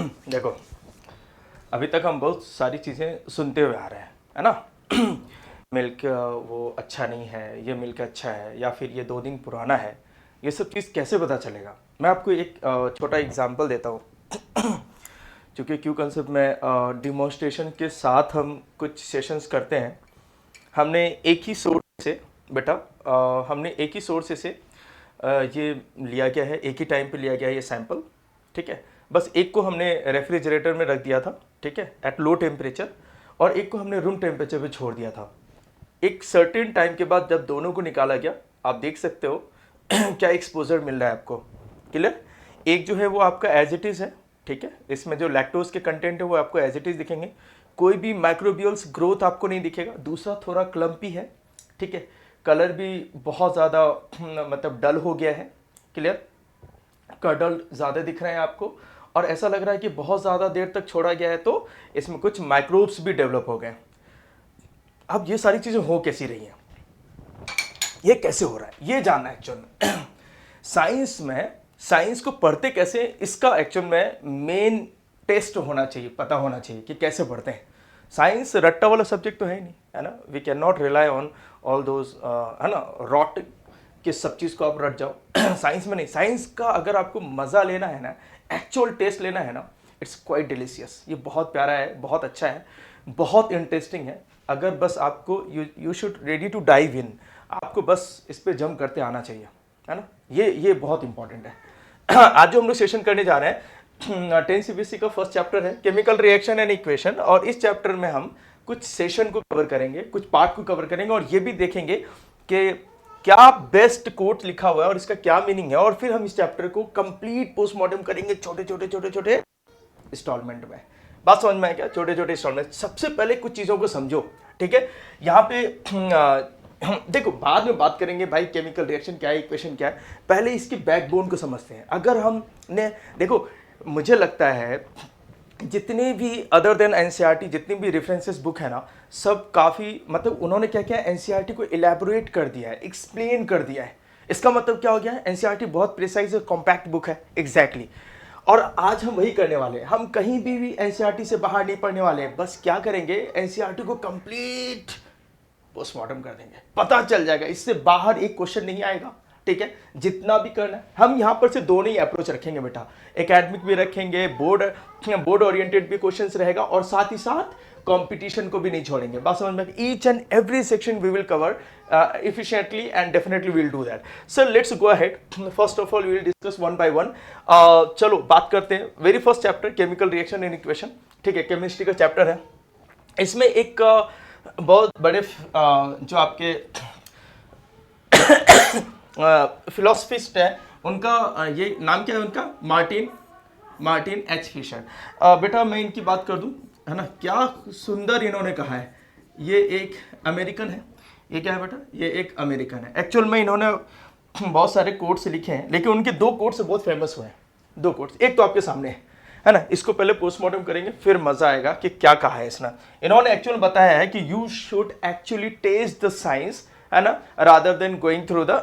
देखो, अभी तक हम बहुत सारी चीज़ें सुनते हुए आ रहे हैं, है ना। मिल्क वो अच्छा नहीं है, ये मिल्क अच्छा है, या फिर ये 2 दिन पुराना है। ये सब चीज़ कैसे पता चलेगा? मैं आपको एक छोटा एग्जांपल देता हूँ। क्योंकि क्यू कंसेप्ट में डिमॉन्स्ट्रेशन के साथ हम कुछ सेशंस करते हैं। हमने एक ही सोर्स से बेटा हमने एक ही सोर्स से ये लिया गया है, एक ही टाइम पे लिया गया है ये सैंपल, ठीक है। बस एक को हमने रेफ्रिजरेटर में रख दिया था, ठीक है, एट लो टेम्परेचर, और एक को हमने रूम टेम्परेचर पे छोड़ दिया था। एक सर्टेन टाइम के बाद जब दोनों को निकाला गया, आप देख सकते हो क्या एक्सपोजर मिल रहा है आपको। क्लियर? एक जो है वो आपका एज इट इज़ है, ठीक है, इसमें जो लैक्टोज के कंटेंट है वो आपको एज इट इज़ दिखेंगे, कोई भी माइक्रोबियल्स ग्रोथ आपको नहीं दिखेगा। दूसरा थोड़ा क्लम्पी है, ठीक है, कलर भी बहुत ज़्यादा मतलब डल हो गया है। क्लियर? कर्डल ज़्यादा दिख रहे हैं आपको, और ऐसा लग रहा है कि बहुत ज़्यादा देर तक छोड़ा गया है, तो इसमें कुछ माइक्रोब्स भी डेवलप हो गए। अब ये सारी चीज़ें हो कैसी रही हैं, ये कैसे हो रहा है, ये जानना है एक्चुअल में। साइंस में, साइंस को पढ़ते कैसे, इसका एक्चुअल में मेन टेस्ट होना चाहिए, पता होना चाहिए कि कैसे पढ़ते हैं। साइंस रट्टा वाला सब्जेक्ट तो है ही नहीं, है ना। We can not rely on all those, है ना, रॉट कि सब चीज़ को आप रट जाओ। साइंस में नहीं, साइंस का अगर आपको मज़ा लेना है ना, एक्चुअल टेस्ट लेना है ना, इट्स क्वाइट डिलीशियस। ये बहुत प्यारा है, बहुत अच्छा है, बहुत इंटरेस्टिंग है। अगर बस आपको you should ready to dive in, आपको बस इस पे जंप करते आना चाहिए, है ना। ये बहुत इंपॉर्टेंट है। आज जो हम लोग सेशन करने जा रहे हैं 10 सीबीएसई का फर्स्ट चैप्टर है केमिकल रिएक्शन एंड इक्वेशन, और इस चैप्टर में हम कुछ सेशन को कवर करेंगे, कुछ पार्ट को कवर करेंगे, और ये भी देखेंगे कि क्या बेस्ट कोट लिखा हुआ है और इसका क्या मीनिंग है। और फिर हम इस चैप्टर को कंप्लीट पोस्टमार्टम करेंगे छोटे छोटे छोटे छोटे इंस्टॉलमेंट में। बात समझ में आया क्या? छोटे छोटे इंस्टॉलमेंट। सबसे पहले कुछ चीज़ों को समझो, ठीक है। यहाँ पे देखो, बाद में बात करेंगे भाई केमिकल रिएक्शन क्या है, इक्वेशन क्या है, पहले इसके बैकबोन को समझते हैं। अगर हमने, देखो, मुझे लगता है जितने भी अदर देन एनसीईआरटी जितनी भी रेफरेंसेस बुक है ना, सब काफ़ी, मतलब उन्होंने क्या किया है, एनसीईआरटी को इलेबोरेट कर दिया है, एक्सप्लेन कर दिया है। इसका मतलब क्या हो गया है, एनसीईआरटी बहुत प्रिसाइज और कॉम्पैक्ट बुक है, एग्जैक्टली। और आज हम वही करने वाले हैं, हम कहीं भी एनसीईआरटी से बाहर नहीं पढ़ने वाले हैं। बस क्या करेंगे, एनसीईआरटी को कंप्लीट पोस्टमार्टम कर देंगे, पता चल जाएगा, इससे बाहर एक क्वेश्चन नहीं आएगा, ठीक है। जितना भी करना है, हम यहाँ पर से दोनों ही अप्रोच रखेंगे बेटा, एकेडमिक भी रखेंगे, बोर्ड ओरिएंटेड भी क्वेश्चंस रहेगा, और साथ ही साथ कंपटीशन को भी नहीं छोड़ेंगे। बात समझ में? Each and every section we will cover efficiently and definitely we'll do that. So let's go ahead. First of all we will discuss one by one. चलो बात करते हैं very first chapter chemical reaction and equation, ठीक है, chemistry का chapter है। इसमें एक बहुत बड़े जो आपके फिलोसफिस्ट है, उनका ये नाम क्या है उनका, मार्टिन एच फिशर। बेटा मैं इनकी बात कर दूं, है ना, क्या सुंदर इन्होंने कहा है। ये एक अमेरिकन है, ये क्या है बेटा, ये एक अमेरिकन है। एक्चुअल में इन्होंने बहुत सारे कोट्स लिखे हैं, लेकिन उनके 2 कोट्स बहुत फेमस हुए हैं। 2 कोट्स, एक तो आपके सामने है ना, इसको पहले पोस्टमार्टम करेंगे, फिर मजा आएगा कि क्या कहा है इसने। इन्होंने एक्चुअल बताया है कि you should actually test the science, है ना, rather than going through the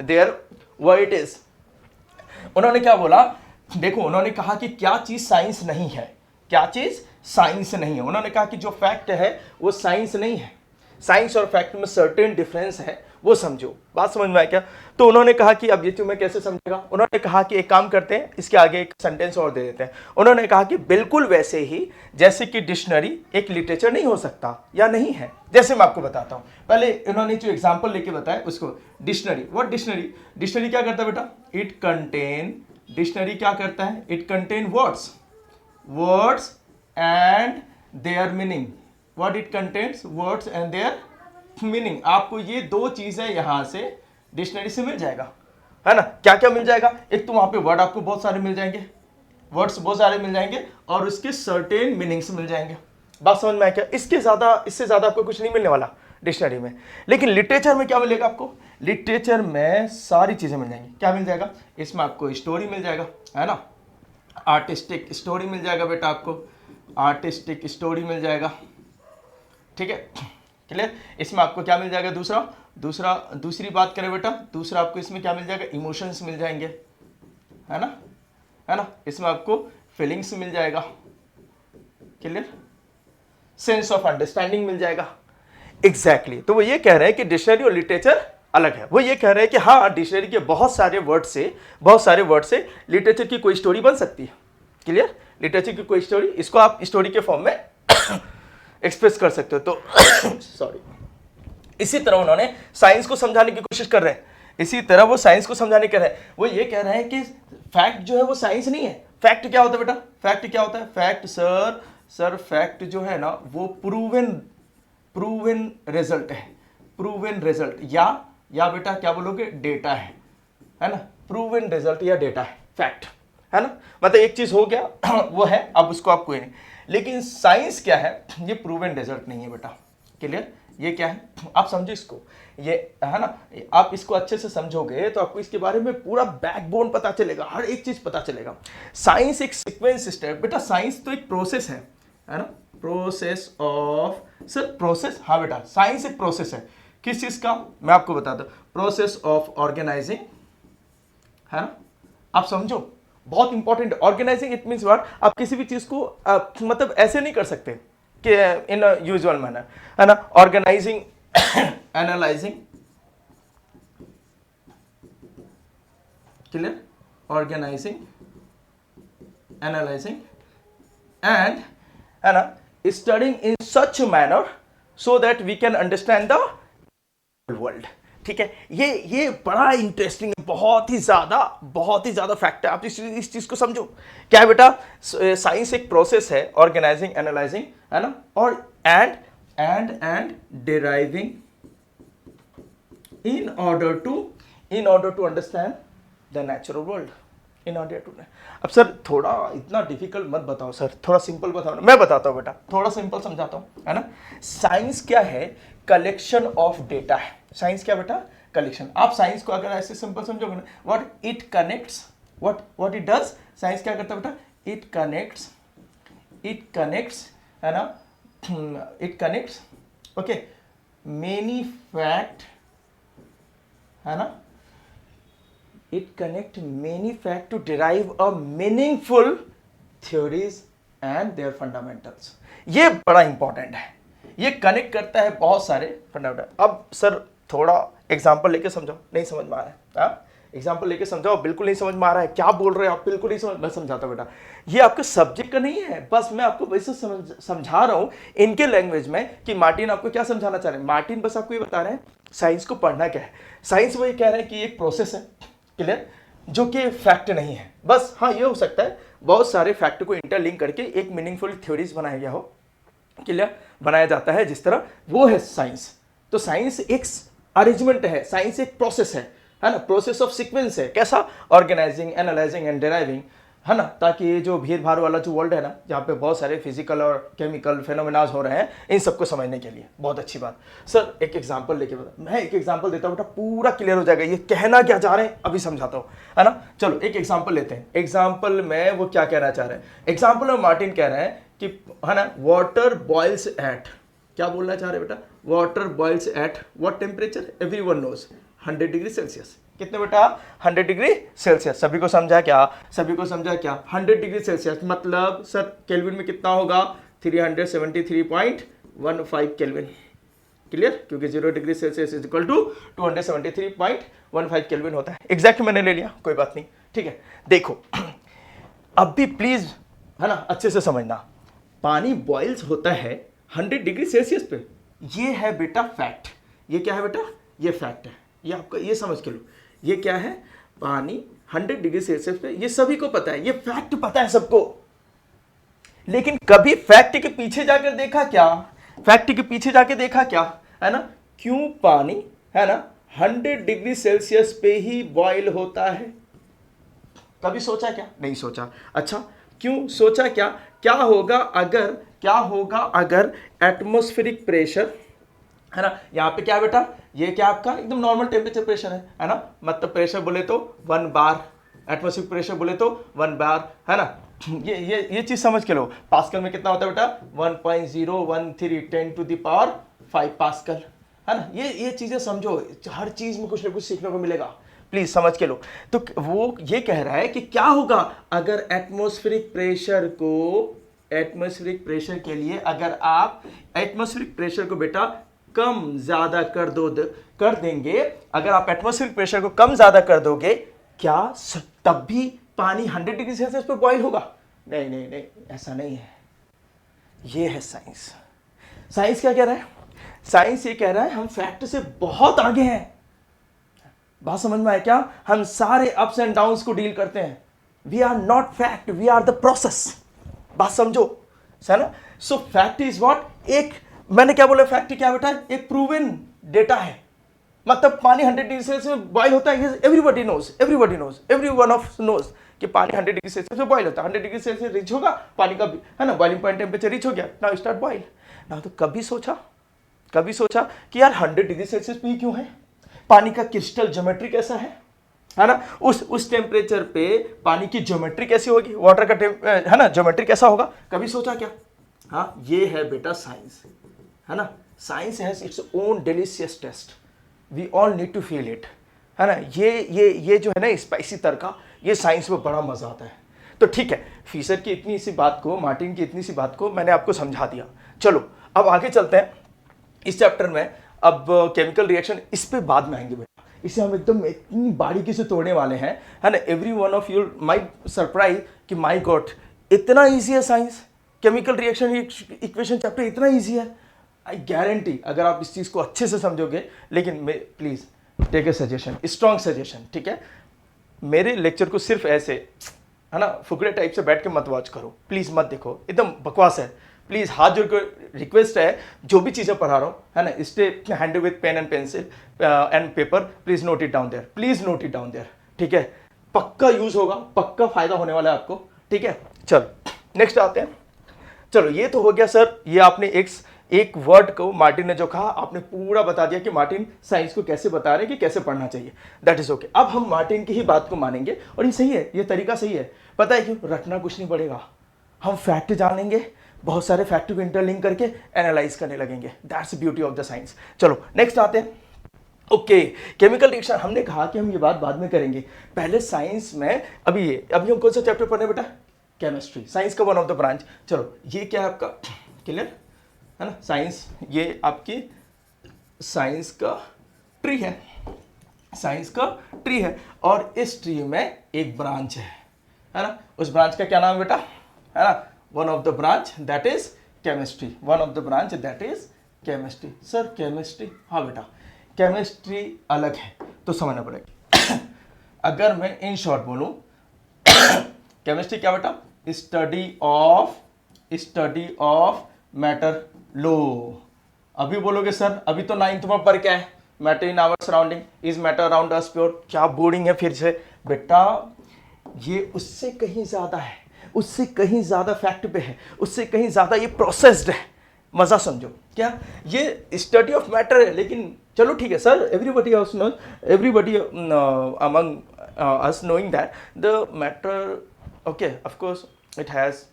there what it is. उन्होंने क्या बोला, देखो, उन्होंने कहा कि क्या चीज साइंस नहीं है, क्या चीज साइंस नहीं है। उन्होंने कहा कि जो फैक्ट है वो साइंस नहीं है, साइंस और फैक्ट में सर्टेन डिफरेंस है, वो समझो। बात समझ में आया क्या? तो उन्होंने कहा कि अब ये तुम्हें कैसे समझेगा। उन्होंने कहा कि एक काम करते हैं, इसके आगे एक सेंटेंस और दे देते हैं। उन्होंने कहा कि बिल्कुल वैसे ही जैसे कि डिक्शनरी एक लिटरेचर नहीं हो सकता या नहीं है। जैसे मैं आपको बताता हूं, पहले इन्होंने जो एग्जाम्पल लेके बताया उसको, डिक्शनरी, व्हाट डिक्शनरी, डिक्शनरी क्या करता है बेटा, इट कंटेन, डिक्शनरी क्या करता है, it contain words and there meaning, what it contains, words and their meaning। आपको ये 2 चीजें यहां से डिक्शनरी से मिल जाएगा, है ना। क्या क्या मिल जाएगा, एक तो वहां पे वर्ड आपको बहुत सारे मिल जाएंगे, वर्ड्स बहुत सारे मिल जाएंगे, और उसके सर्टेन मीनिंग्स मिल जाएंगे। बात समझ में आया क्या? इससे ज्यादा आपको कुछ नहीं मिलने वाला डिक्शनरी में। लेकिन लिटरेचर में क्या मिलेगा आपको, लिटरेचर में सारी चीजें मिल जाएंगी। क्या मिल जाएगा, इसमें आपको स्टोरी मिल जाएगा, है ना, आर्टिस्टिक स्टोरी मिल जाएगा बेटा, आपको आर्टिस्टिक स्टोरी मिल जाएगा, ठीक है, क्लियर। इसमें आपको क्या मिल जाएगा, दूसरी बात करें बेटा, दूसरा आपको इसमें क्या मिल जाएगा, इमोशंस मिल जाएंगे, है ना, इसमें आपको फीलिंग्स मिल जाएगा, क्लियर, सेंस ऑफ अंडरस्टैंडिंग मिल जाएगा। एग्जैक्टली तो वो ये कह रहे हैं कि डिक्शनरी और लिटरेचर अलग है। वो ये कह रहे हैं कि हाँ, डिक्शनरी के बहुत सारे वर्ड से लिटरेचर की कोई स्टोरी बन सकती है, क्लियर, लिटरेचर की कोई स्टोरी, इसको आप स्टोरी के फॉर्म में एक्सप्रेस कर सकते हो। तो सॉरी, इसी तरह उन्होंने साइंस को समझाने की कोशिश कर रहे हैं, इसी तरह वो साइंस को समझाने कह रहे हैं। वो ये कह रहे हैं कि फैक्ट जो है वो साइंस नहीं है। फैक्ट क्या होता है बेटा, फैक्ट क्या होता है, फैक्ट सर फैक्ट जो है ना वो प्रूवन रिजल्ट है, प्रूवन रिजल्ट या बेटा क्या बोलोगे, डेटा है ना, प्रूवन रिजल्ट या डेटा है फैक्ट, है ना, मतलब एक चीज हो गया वो है, अब उसको आप कोई नहीं। लेकिन साइंस क्या है, ये प्रूवन रिजल्ट नहीं है बेटा, क्लियर, ये क्या है आप समझो इसको, ये है ना, आप इसको अच्छे से समझोगे तो आपको इसके बारे में पूरा बैकबोन पता चलेगा, हर एक चीज पता चलेगा। साइंस एक सीक्वेंस स्टेप, बेटा साइंस तो एक प्रोसेस है ना, प्रोसेस ऑफ, सर प्रोसेस, हाँ बेटा साइंस एक प्रोसेस है, किस चीज का, मैं आपको बताता हूं, प्रोसेस ऑफ ऑर्गेनाइजिंग, है ना, आप समझो बहुत important. Organising it means what, आप किसी भी चीज को मतलब ऐसे नहीं कर सकते कि इन यूजुअल मैनर, है ना, organising, analysing, clear, organising, analysing and, है ना, studying in such manner so that we can understand the world. ठीक है, ये बड़ा इंटरेस्टिंग है, बहुत ही ज्यादा फैक्ट है, आप इस चीज को समझो। क्या है बेटा, साइंस एक प्रोसेस है, ऑर्गेनाइजिंग, एनालाइजिंग, है ना, और and deriving in order to understand the natural world, in order to। अब सर थोड़ा इतना डिफिकल्ट मत बताओ सर, थोड़ा सिंपल बताओ ना, मैं बताता हूँ बेटा, थोड़ा सिंपल समझाता हूँ, है ना। साइंस क्या है, कलेक्शन ऑफ डेटा है। साइंस क्या बेटा, कलेक्शन। आप साइंस को अगर ऐसे सिंपल समझोगे ना, what it connects, what it does, science क्या करता है बेटा, इट कनेक्ट्स, है ना, it connects, okay, many fact, है ना, it connect many fact to derive a meaningful theories and their fundamentals. ये बड़ा इंपॉर्टेंट है, ये कनेक्ट करता है बहुत सारे फंडामेंटल। अब सर थोड़ा एग्जांपल लेके समझाओ, नहीं समझ में आ रहा है, एग्जांपल लेके समझाओ, बिल्कुल नहीं समझ में आ रहा है, क्या बोल रहे हो आप, बिल्कुल नहीं समझ, मैं समझाता हूं बेटा, ये आपके सब्जेक्ट का नहीं है, बस मैं आपको वैसे समझा रहा हूं इनके लैंग्वेज में कि मार्टिन आपको क्या समझाना चाह रहे हैं। मार्टिन बस आपको ये बता रहे हैं साइंस को पढ़ना क्या है। साइंस वही कह रहे हैं कि एक प्रोसेस है, क्लियर, जो कि फैक्ट नहीं है, बस हाँ ये हो सकता है बहुत सारे फैक्ट को इंटरलिंक करके एक मीनिंगफुल थ्योरीज बनाया गया हो, क्लियर, बनाया जाता है जिस तरह, वो है साइंस। तो साइंस एक अरेंजमेंट है, साइंस एक प्रोसेस है ना, प्रोसेस ऑफ सीक्वेंस है, कैसा, ऑर्गेनाइजिंग, एनालाइजिंग एंड डिराइविंग, है ना, ताकि ये जो भीड़ भाड़ वाला जो वर्ल्ड है ना, जहाँ पे बहुत सारे फिजिकल और केमिकल फेनोमेनाज हो रहे हैं, इन सबको समझने के लिए। बहुत अच्छी बात सर, एक एग्जांपल लेके बता, मैं एक एग्जांपल देता हूँ बेटा, पूरा क्लियर हो जाएगा ये कहना क्या चाह रहे हैं, अभी समझाता हूँ, है ना। चलो एक एग्जाम्पल लेते हैं, एग्जाम्पल में वो क्या कहना चाह रहे हैं, एग्जाम्पल में मार्टिन कह रहे हैं कि, है ना, वाटर बॉइल्स एट, क्या बोलना चाह रहे हैं बेटा, water boils at what temperature, everyone knows, 100 degree Celsius. कितने बेटा, 100 डिग्री सेल्सियस। सभी को समझा क्या, 100 डिग्री सेल्सियस मतलब सर केल्विन में कितना होगा, 373.15 केल्विन, क्लियर, क्योंकि 0 degree Celsius is equal to 273.15 Kelvin होता है। एग्जैक्ट मैंने ले लिया, कोई बात नहीं, ठीक है। देखो अब भी प्लीज, है ना, अच्छे से समझना, पानी बॉइल्स होता है 100 डिग्री सेल्सियस पे, ये है बेटा फैक्ट। ये क्या है बेटा, ये फैक्ट है, ये आपका, ये समझ के लो, ये क्या है, पानी 100 डिग्री सेल्सियस पे, ये सभी को पता है, ये फैक्ट पता है सबको। लेकिन कभी फैक्ट के पीछे जाकर देखा क्या, फैक्ट के पीछे जाके देखा क्या, है ना, क्यों पानी, है ना, 100 डिग्री सेल्सियस पे ही बॉयल होता है, कभी सोचा क्या, नहीं सोचा। अच्छा क्यों सोचा, क्या क्या होगा अगर एटमॉस्फेरिक प्रेशर, है ना, यहाँ पे क्या बेटा, ये क्या आपका एकदम नॉर्मल टेम्परेचर प्रेशर है ना, मतलब प्रेशर बोले तो 1 बार, एटमॉस्फेरिक प्रेशर बोले तो 1 बार, है ना, ये चीज समझ के लो। पास्कल में कितना होता है बेटा, 1.013 10⁵ पास्कल, है ना। ये चीजें समझो, हर चीज में कुछ ना कुछ सीखने को मिलेगा। प्लीज समझ के लो। तो वो ये कह रहा है कि क्या होगा अगर एटमॉस्फेरिक प्रेशर के लिए अगर आप एटमॉस्फेरिक प्रेशर को बेटा कम ज्यादा कर देंगे, अगर आप एटमॉस्फेरिक प्रेशर को कम ज्यादा कर दोगे, क्या तब भी पानी 100 डिग्री सेल्सियस पे बॉईल होगा? नहीं नहीं नहीं, ऐसा नहीं है। ये है साइंस। साइंस क्या कह रहा है? साइंस ये कह रहा है हम फैक्ट से बहुत आगे हैं। बात समझ में आया क्या? हम सारे अप्स एंड डाउन्स को डील करते हैं। We are not fact, we are the process. बात समझो, है ना? सो फैक्ट इज व्हाट, एक मैंने क्या बोला, फैक्ट क्या बेटा? एक प्रूवन डेटा है। मतलब पानी 100 डिग्री सेल्सियस में बॉईल होता है, everybody knows, every one of knows कि पानी 100 डिग्री सेल्सियस में बॉईल होता है। 100 डिग्री सेल्सियस रीच होगा पानी का, है ना, बॉइलिंग पॉइंट टेम्परेचर रीच हो गया, नाउ स्टार्ट बॉईल। ना तो कभी सोचा कि यार 100 डिग्री सेल्सियस पे ही क्यों है? पानी का क्रिस्टल ज्योमेट्री कैसा है ना? उस टेम्परेचर पे पानी की ज्योमेट्री कैसी होगी, वाटर का है ना ज्योमेट्री कैसा होगा? कभी सोचा क्या? हाँ, ये है बेटा साइंस, है ना? Science has its own delicious taste, we all need to feel it, है ना? ये जो है ना स्पाइसी तड़का, ये साइंस में बड़ा मजा आता है। तो ठीक है, फीसर की इतनी सी बात को, मार्टिन की इतनी सी बात को मैंने आपको समझा दिया। चलो अब आगे चलते हैं इस चैप्टर में। अब केमिकल रिएक्शन इस पे बाद में आएंगे बेटा, इसे हम एकदम इतनी बारीकी से तोड़ने वाले हैं, है ना? Every one of you might surprise कि माय गॉड इतना ईजी है science, chemical reaction equation chapter इतना ईजी है। आई गारंटी अगर आप इस चीज को अच्छे से समझोगे, लेकिन please take a suggestion, strong suggestion, ठीक है? मेरे लेक्चर को सिर्फ ऐसे, है ना, फुकरे टाइप से बैठ के मत वॉच करो, प्लीज मत देखो, एकदम बकवास है। प्लीज हाथ जोड़ कर रिक्वेस्ट है, जो भी चीजें पढ़ा रहा हूँ, है ना, stay hand with pen and pencil and paper, please note it down there, ठीक है? पक्का यूज होगा, पक्का फायदा होने वाला है आपको, ठीक है? चलो नेक्स्ट आते हैं। चलो ये तो हो गया सर, ये आपने एक वर्ड को मार्टिन ने जो कहा आपने पूरा बता दिया कि मार्टिन साइंस को कैसे बता रहे हैं कि कैसे पढ़ना चाहिए, दैट इज ओके। अब हम मार्टिन की ही बात को मानेंगे और ये सही है, ये तरीका सही है। पता है क्यों? रटना कुछ नहीं पड़ेगा, हम फैक्ट जानेंगे, बहुत सारे फैक्ट को इंटरलिंक करके एनालाइज करने लगेंगे, that's beauty of the science. चलो नेक्स्ट आते हैं। ओके, केमिकल रिएक्शन हमने कहा कि हम ये बात बाद में करेंगे, पहले साइंस में अभी हम कौन सा चैप्टर पढ़ने बेटा? केमिस्ट्री, साइंस का वन ऑफ द ब्रांच। चलो ये क्या है आपका? क्लियर है ना? साइंस, ये आपकी साइंस का ट्री है, साइंस का ट्री है, और इस ट्री में एक ब्रांच है ना? उस ब्रांच का क्या नाम है बेटा? है ना, one of the branch that is chemistry, one of the branch that is chemistry. Sir chemistry, हाँ बेटा केमिस्ट्री अलग है तो समझना पड़ेगा। अगर मैं इन शॉर्ट बोलूं, केमिस्ट्री क्या बेटा? Study of matter. लो अभी बोलोगे सर अभी तो 9th में पर क्या है? Matter in our surrounding is matter around us pure. क्या बोर्डिंग है फिर से बेटा, ये उससे कहीं ज्यादा है, उससे कहीं ज्यादा फैक्ट पे है, उससे कहीं ज्यादा ये प्रोसेस्ड है। मजा समझो, क्या ये स्टडी ऑफ मैटर है, लेकिन चलो ठीक है sir, everybody among us knowing that the matter, okay, of course it has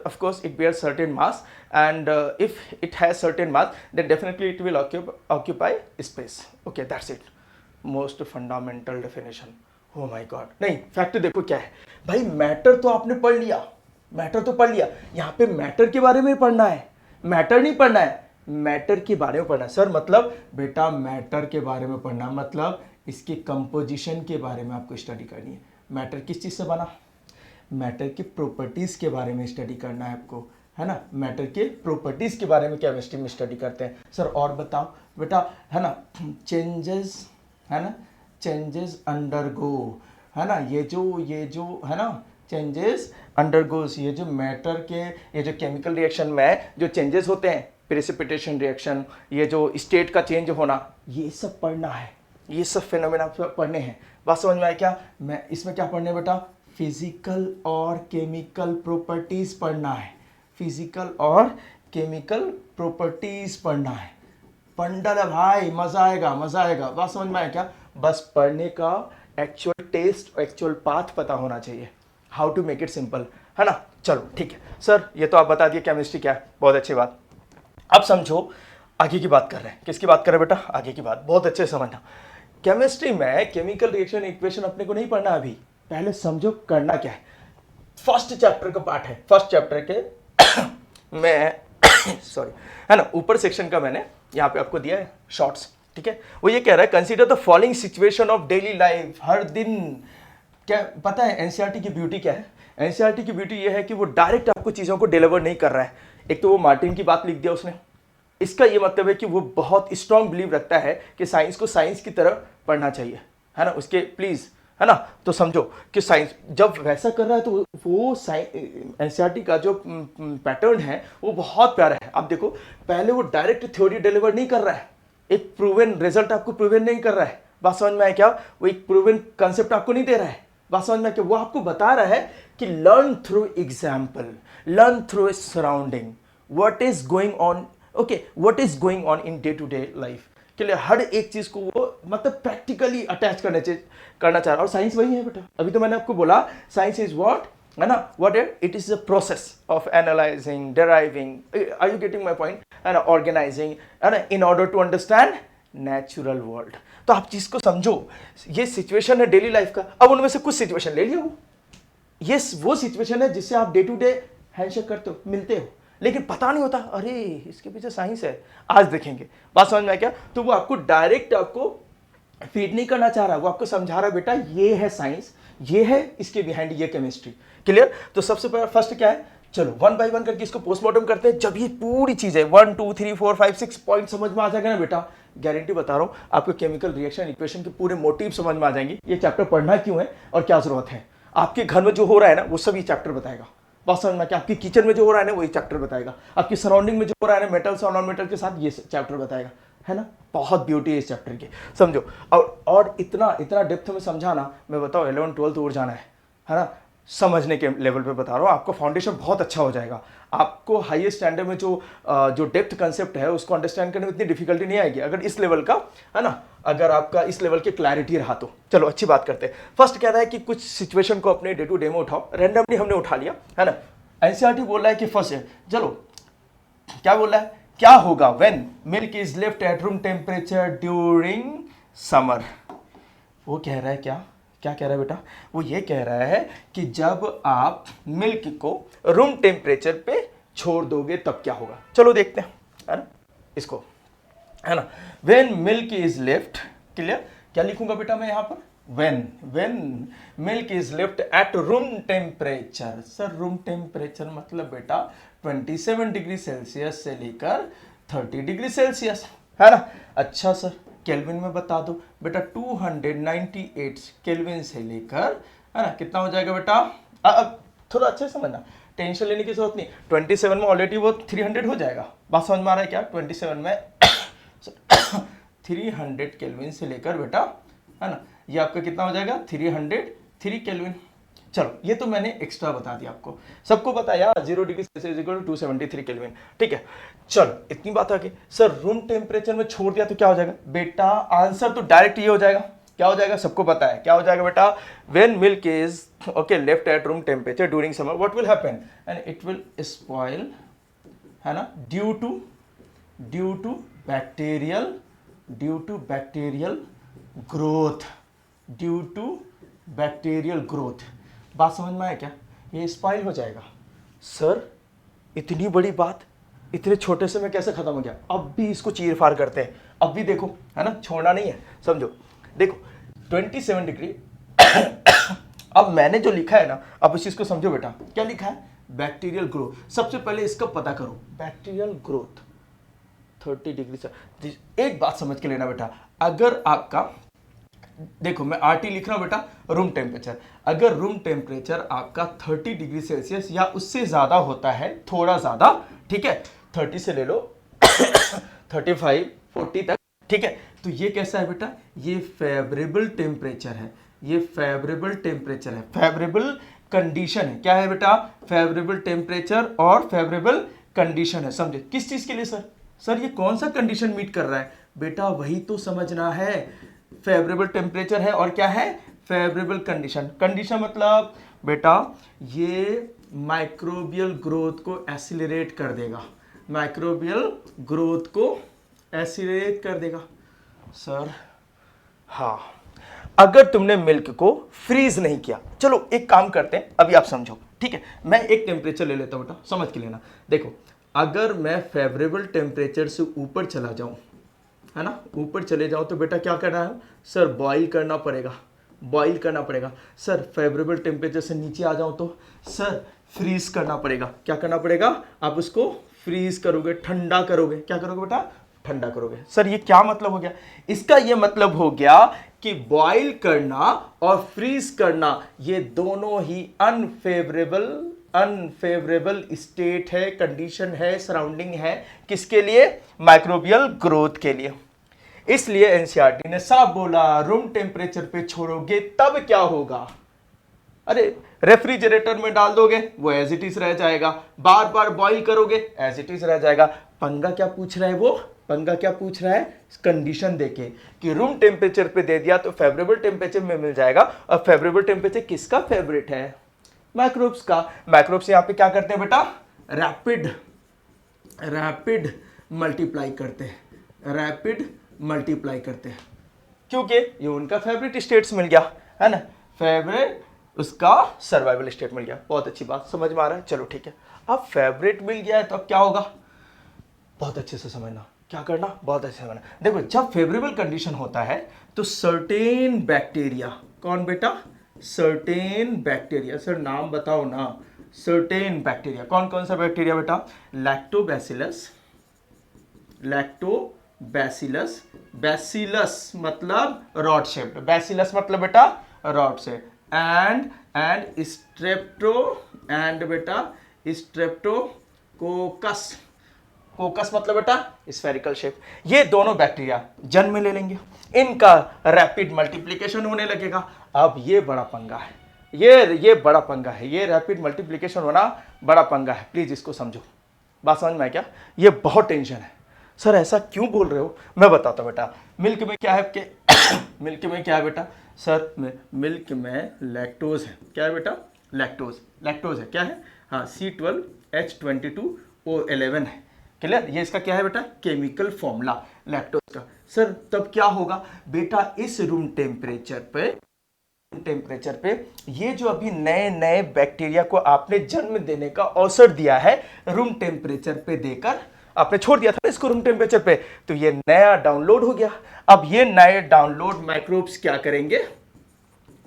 of course it bears certain mass, and if it has certain mass then definitely it will occupy space. Okay, that's it, most fundamental definition. Oh my god, नहीं fact देखो क्या है भाई, matter तो आपने पढ़ लिया, matter तो पढ़ लिया, यहाँ पे मैटर के बारे में पढ़ना है, मैटर नहीं पढ़ना है, मैटर के बारे में पढ़ना है। सर मतलब बेटा मैटर के बारे में पढ़ना मतलब इसकी कंपोजिशन के बारे में आपको स्टडी करनी है। मैटर किस चीज़ से बना? मैटर की प्रॉपर्टीज़ के बारे में स्टडी करना है आपको, है ना? मैटर के प्रॉपर्टीज़ के बारे में केमिस्ट्री में स्टडी करते हैं। सर और बताओ बेटा, है ना, चेंजेस, है ना, चेंजेस अंडरगो, है ना, ये जो है ना, चेंजेस अंडरगोस, ये जो मैटर के, ये जो केमिकल रिएक्शन में जो चेंजेस होते हैं, प्रेसिपिटेशन रिएक्शन, ये जो स्टेट का चेंज होना, ये सब पढ़ना है, ये सब फिनोमेना पढ़ने हैं। बात समझ में आया क्या? मैं इसमें क्या पढ़ने बेटा? फिजिकल और केमिकल प्रॉपर्टीज पढ़ना है, फिजिकल और केमिकल प्रॉपर्टीज पढ़ना है। पंडल है भाई, मजा आएगा, मजा आएगा। बात समझ में आया क्या? बस पढ़ने का एक्चुअल टेस्ट, एक्चुअल पाथ पता होना चाहिए, how to make it simple, है ना? चलो ठीक है सर, ये तो आप बता दिए केमिस्ट्री क्या है, बहुत अच्छी बात। अब समझो आगे की बात कर रहे हैं, किसकी बात कर रहे हैं बेटा? आगे की बात बहुत अच्छे से समझना। केमिस्ट्री में केमिकल रिएक्शन इक्वेशन अपने को नहीं पढ़ना अभी, पहले समझो करना क्या है। फर्स्ट चैप्टर का पार्ट है, फर्स्ट चैप्टर के मैं सॉरी है ना, ऊपर सेक्शन का मैंने यहाँ पे आपको दिया है शॉर्ट्स, ठीक है। वो ये कह रहा है consider the following situation of daily life, हर दिन। क्या पता है एनसीईआरटी की ब्यूटी क्या है? एनसीईआरटी की ब्यूटी ये है कि वो डायरेक्ट आपको चीज़ों को डिलीवर नहीं कर रहा है। एक तो वो मार्टिन की बात लिख दिया उसने, इसका ये मतलब है कि वो बहुत स्ट्रांग बिलीव रखता है कि साइंस को साइंस की तरह पढ़ना चाहिए, है ना, उसके प्लीज, है ना। तो समझो कि साइंस जब वैसा कर रहा है तो वो एनसीईआरटी का जो पैटर्न है वो बहुत प्यारा है। आप देखो पहले वो डायरेक्ट थ्योरी डिलीवर नहीं कर रहा है, एक प्रूवन रिजल्ट आपको प्रूवन नहीं कर रहा है, बात समझ में आया क्या? वो एक प्रूवन कंसेप्ट आपको नहीं दे रहा है, बात समझ में आया क्या? वो आपको बता रहा है कि learn through example, learn through surrounding, what is going on, okay, what is going on in day to day life के लिए हर एक चीज को वो मतलब प्रैक्टिकली अटैच करना चाह रहा है। और साइंस वही है बेटा, अभी तो मैंने आपको बोला साइंस इज व्हाट, है ना, what it is a process of analysing, deriving, are you getting my point, है ना, ऑर्गेनाइजिंग, है ना, in order to understand natural world. तो आप चीज को समझो, ये सिचुएशन है डेली लाइफ का। अब उनमें से कुछ सिचुएशन ले लिया, ये वो सिचुएशन है जिससे आप डे टू डे हैंडशेक करते हो, मिलते हो, लेकिन पता नहीं होता अरे इसके पीछे साइंस है। आज देखेंगे, बात समझ में आया क्या? तो वो आपको डायरेक्ट आपको फीड नहीं करना चाह रहा, वो आपको समझा रहा बेटा ये है साइंस, ये है इसके बिहाइंड ये केमिस्ट्री। क्लियर? तो सबसे पहले फर्स्ट क्या है, चलो वन बाय वन करके इसको पोस्टमार्टम करते हैं। जब ये पूरी चीज है 1 2 3 4 5 6 पॉइंट समझ में आ जाएगा ना बेटा, गारंटी बता रहा हूं आपको केमिकल रिएक्शन इक्वेशन के पूरे मोटिव समझ में आ जाएंगे। ये चैप्टर पढ़ना क्यों है और क्या जरूरत है, आपके घर में जो हो रहा है ना वो सब ये चैप्टर बताएगा। बात समझ में, क्या आपकी किचन में जो हो रहा है ना वही चैप्टर बताएगा, आपकी सराउंडिंग में जो हो रहा है ना मेटल्स और नॉन मेटल के साथ ये चैप्टर बताएगा, है ना। बहुत ब्यूटी है इस चैप्टर की, समझो। और इतना इतना डेप्थ में समझाना, मैं बताऊँ 11 12 और जाना है ना, समझने के लेवल पे बता रहा हूँ, आपका फाउंडेशन बहुत अच्छा हो जाएगा। आपको हाईएस्ट स्टैंडर्ड में जो डेप्थ कंसेप्ट है उसको अंडरस्टैंड करने में इतनी डिफिकल्टी नहीं आएगी अगर इस लेवल का, है ना, अगर आपका इस लेवल की क्लैरिटी रहा तो। चलो अच्छी बात करते हैं। फर्स्ट कह रहा है कि कुछ सिचुएशन को अपने डे टू डे में उठाओ, रैंडमली हमने उठा लिया, है ना। एनसीईआरटी बोल रहा है कि फर्स्ट है, चलो क्या बोल रहा है, क्या होगा when milk is left at room temperature during summer. वो कह रहा है क्या क्या कह रहा है बेटा, वो ये कह रहा है कि जब आप मिल्क को रूम टेम्परेचर पे छोड़ दोगे तब क्या होगा। चलो देखते हैं, है ना, इसको, है ना। When milk is left, clear, क्या लिखूंगा बेटा मैं यहां पर, when milk is left at room temperature. Sir room temperature मतलब बेटा 27 डिग्री सेल्सियस से लेकर 30 डिग्री सेल्सियस, है ना। अच्छा सर केल्विन में बता दो बेटा, 298 केल्विन से लेकर, है ना, कितना हो जाएगा बेटा, अब थोड़ा अच्छे समझना, टेंशन लेने की जरूरत नहीं, 27 में ऑलरेडी वो 300 हो जाएगा। बात समझ में आ रहा है क्या? 27 में 300 केल्विन से लेकर बेटा, है ना, ये आपका कितना हो जाएगा 303 केल्विन। चलो ये तो मैंने एक्स्ट्रा बता दिया आपको, सबको बताया 0 degree Celsius equal to 273 Kelvin, ठीक है। चलो इतनी बात आ गई। सर रूम टेम्परेचर में छोड़ दिया तो क्या हो जाएगा बेटा, आंसर तो डायरेक्ट ये हो जाएगा, क्या हो जाएगा, सबको पता है क्या हो जाएगा बेटा, when milk is okay left at room temperature during summer what will happen, and it will spoil, है ना, ड्यू टू बैक्टीरियल ग्रोथ, बात समझ में आया क्या? ये स्पॉइल हो जाएगा। सर इतनी बड़ी बात इतने छोटे से में कैसे खत्म हो गया? अब भी इसको चीर फाड़ करते हैं, अब भी देखो, है ना, छोड़ना नहीं है, समझो। देखो 27 डिग्री अब मैंने जो लिखा है ना, अब इस चीज को समझो बेटा, क्या लिखा है, बैक्टीरियल ग्रोथ। सबसे पहले इसका पता करो, बैक्टीरियल ग्रोथ 30 डिग्री से। एक बात समझ के लेना बेटा, अगर आपका देखो मैं आरटी लिख रहा हूं बेटा, रूम टेम्परेचर, अगर रूम टेम्परेचर आपका 30 डिग्री सेल्सियस या उससे ज्यादा होता है, थोड़ा ज्यादा, ठीक है, 30 से ले लो 35 40 तक, ठीक है, तो ये कैसा है बेटा, ये फेवरेबल टेम्परेचर है, ये फेवरेबल टेम्परेचर है, फेवरेबल कंडीशन है। क्या है बेटा, फेवरेबल टेम्परेचर और फेवरेबल कंडीशन है। समझे किस चीज के लिए सर? सर ये कौन सा कंडीशन मीट कर रहा है बेटा, वही तो समझना है। फेवरेबल टेम्परेचर है और क्या है, फेवरेबल कंडीशन। कंडीशन मतलब बेटा ये माइक्रोबियल ग्रोथ को एसिलरेट कर देगा, माइक्रोबियल ग्रोथ को एसिलरेट कर देगा। सर हाँ, अगर तुमने मिल्क को फ्रीज नहीं किया, चलो एक काम करते हैं, अभी आप समझो, ठीक है। मैं एक टेम्परेचर ले लेता हूं बेटा, समझ के लेना। देखो, अगर मैं फेवरेबल टेम्परेचर से ऊपर चला जाऊं, है ना, ऊपर चले जाओ, तो बेटा क्या करना है सर, बॉईल करना पड़ेगा, बॉईल करना पड़ेगा। सर फेवरेबल टेम्परेचर से नीचे आ जाओ तो सर फ्रीज करना पड़ेगा। क्या करना पड़ेगा, आप उसको फ्रीज करोगे, ठंडा करोगे। क्या करोगे बेटा, ठंडा करोगे। सर ये क्या मतलब हो गया, इसका ये मतलब हो गया कि बॉईल करना और फ्रीज करना ये दोनों ही अनफेवरेबल स्टेट है, कंडीशन है, सराउंडिंग है, किसके लिए, माइक्रोबियल ग्रोथ के लिए। इसलिए एनसीईआरटी ने साफ बोला, रूम टेम्परेचर पे छोड़ोगे तब क्या होगा, अरे रेफ्रिजरेटर में डाल दोगे वो एज इट इज रह जाएगा, बार बार बॉईल करोगे एज इट इज रह जाएगा। पंगा क्या पूछ रहा है वो, पंगा क्या पूछ रहा है, कंडीशन देके कि रूम टेम्परेचर पे दे दिया तो फेवरेबल टेम्परेचर में मिल जाएगा। और फेवरेबल टेम्परेचर किसका फेवरेट है, माइक्रोब्स का। माइक्रोब्स यहाँ पे क्या करते हैं बेटा, रैपिड मल्टीप्लाई करते हैं, रैपिड मल्टीप्लाई करते हैं, क्योंकि ये उनका फेवरेट स्टेट्स मिल गया, है ना, फेवरेट उसका सर्वाइवल स्टेट मिल गया। बहुत अच्छी बात, समझ में आ रहा है, चलो ठीक है। अब फेवरेट मिल गया है तो अब क्या होगा, बहुत अच्छे से समझना, क्या करना, बहुत अच्छे से समझना। देखो, जब फेवरेबल कंडीशन होता है तो सर्टेन बैक्टीरिया, कौन बेटा, सर्टेन बैक्टीरिया, सर नाम बताओ ना, सर्टेन बैक्टीरिया, कौन कौन सा बैक्टीरिया बेटा, लैक्टोबैसिलस, लैक्टोबैसिलस, बैसिलस मतलब रॉड शेप्ड, बैसिलस मतलब बेटा रॉड से, एंड स्ट्रेप्टो, एंड बेटा स्ट्रेप्टोकोकस, कोकस मतलब बेटा स्फेरिकल शेप। ये दोनों बैक्टीरिया जन्म ले लेंगे, इनका रैपिड मल्टीप्लिकेशन होने लगेगा। अब ये बड़ा पंगा है, ये बड़ा पंगा है, ये रैपिड मल्टीप्लिकेशन होना बड़ा पंगा है, प्लीज इसको समझो। बात समझ में आया क्या, ये बहुत टेंशन है। सर ऐसा क्यों बोल रहे हो, मैं बताता हूं बेटा। मिल्क में क्या है के मिल्क में क्या है बेटा, सर मिल्क में लैक्टोज है, क्या है बेटा, लैक्टोज, लैक्टोज है, क्या है, हाँ C12H22O11 है, क्लियर। ये इसका क्या है बेटा, केमिकल फॉर्मूला लैक्टोज का। सर तब क्या होगा बेटा, इस रूम टेम्परेचर पे ये जो अभी नए नए बैक्टीरिया को आपने जन्म देने का अवसर दिया है, रूम टेम्परेचर पे देकर आपने छोड़ दिया था ना इसको रूम टेम्परेचर पे, तो ये नया डाउनलोड हो गया। अब ये नए डाउनलोड माइक्रोब्स क्या करेंगे,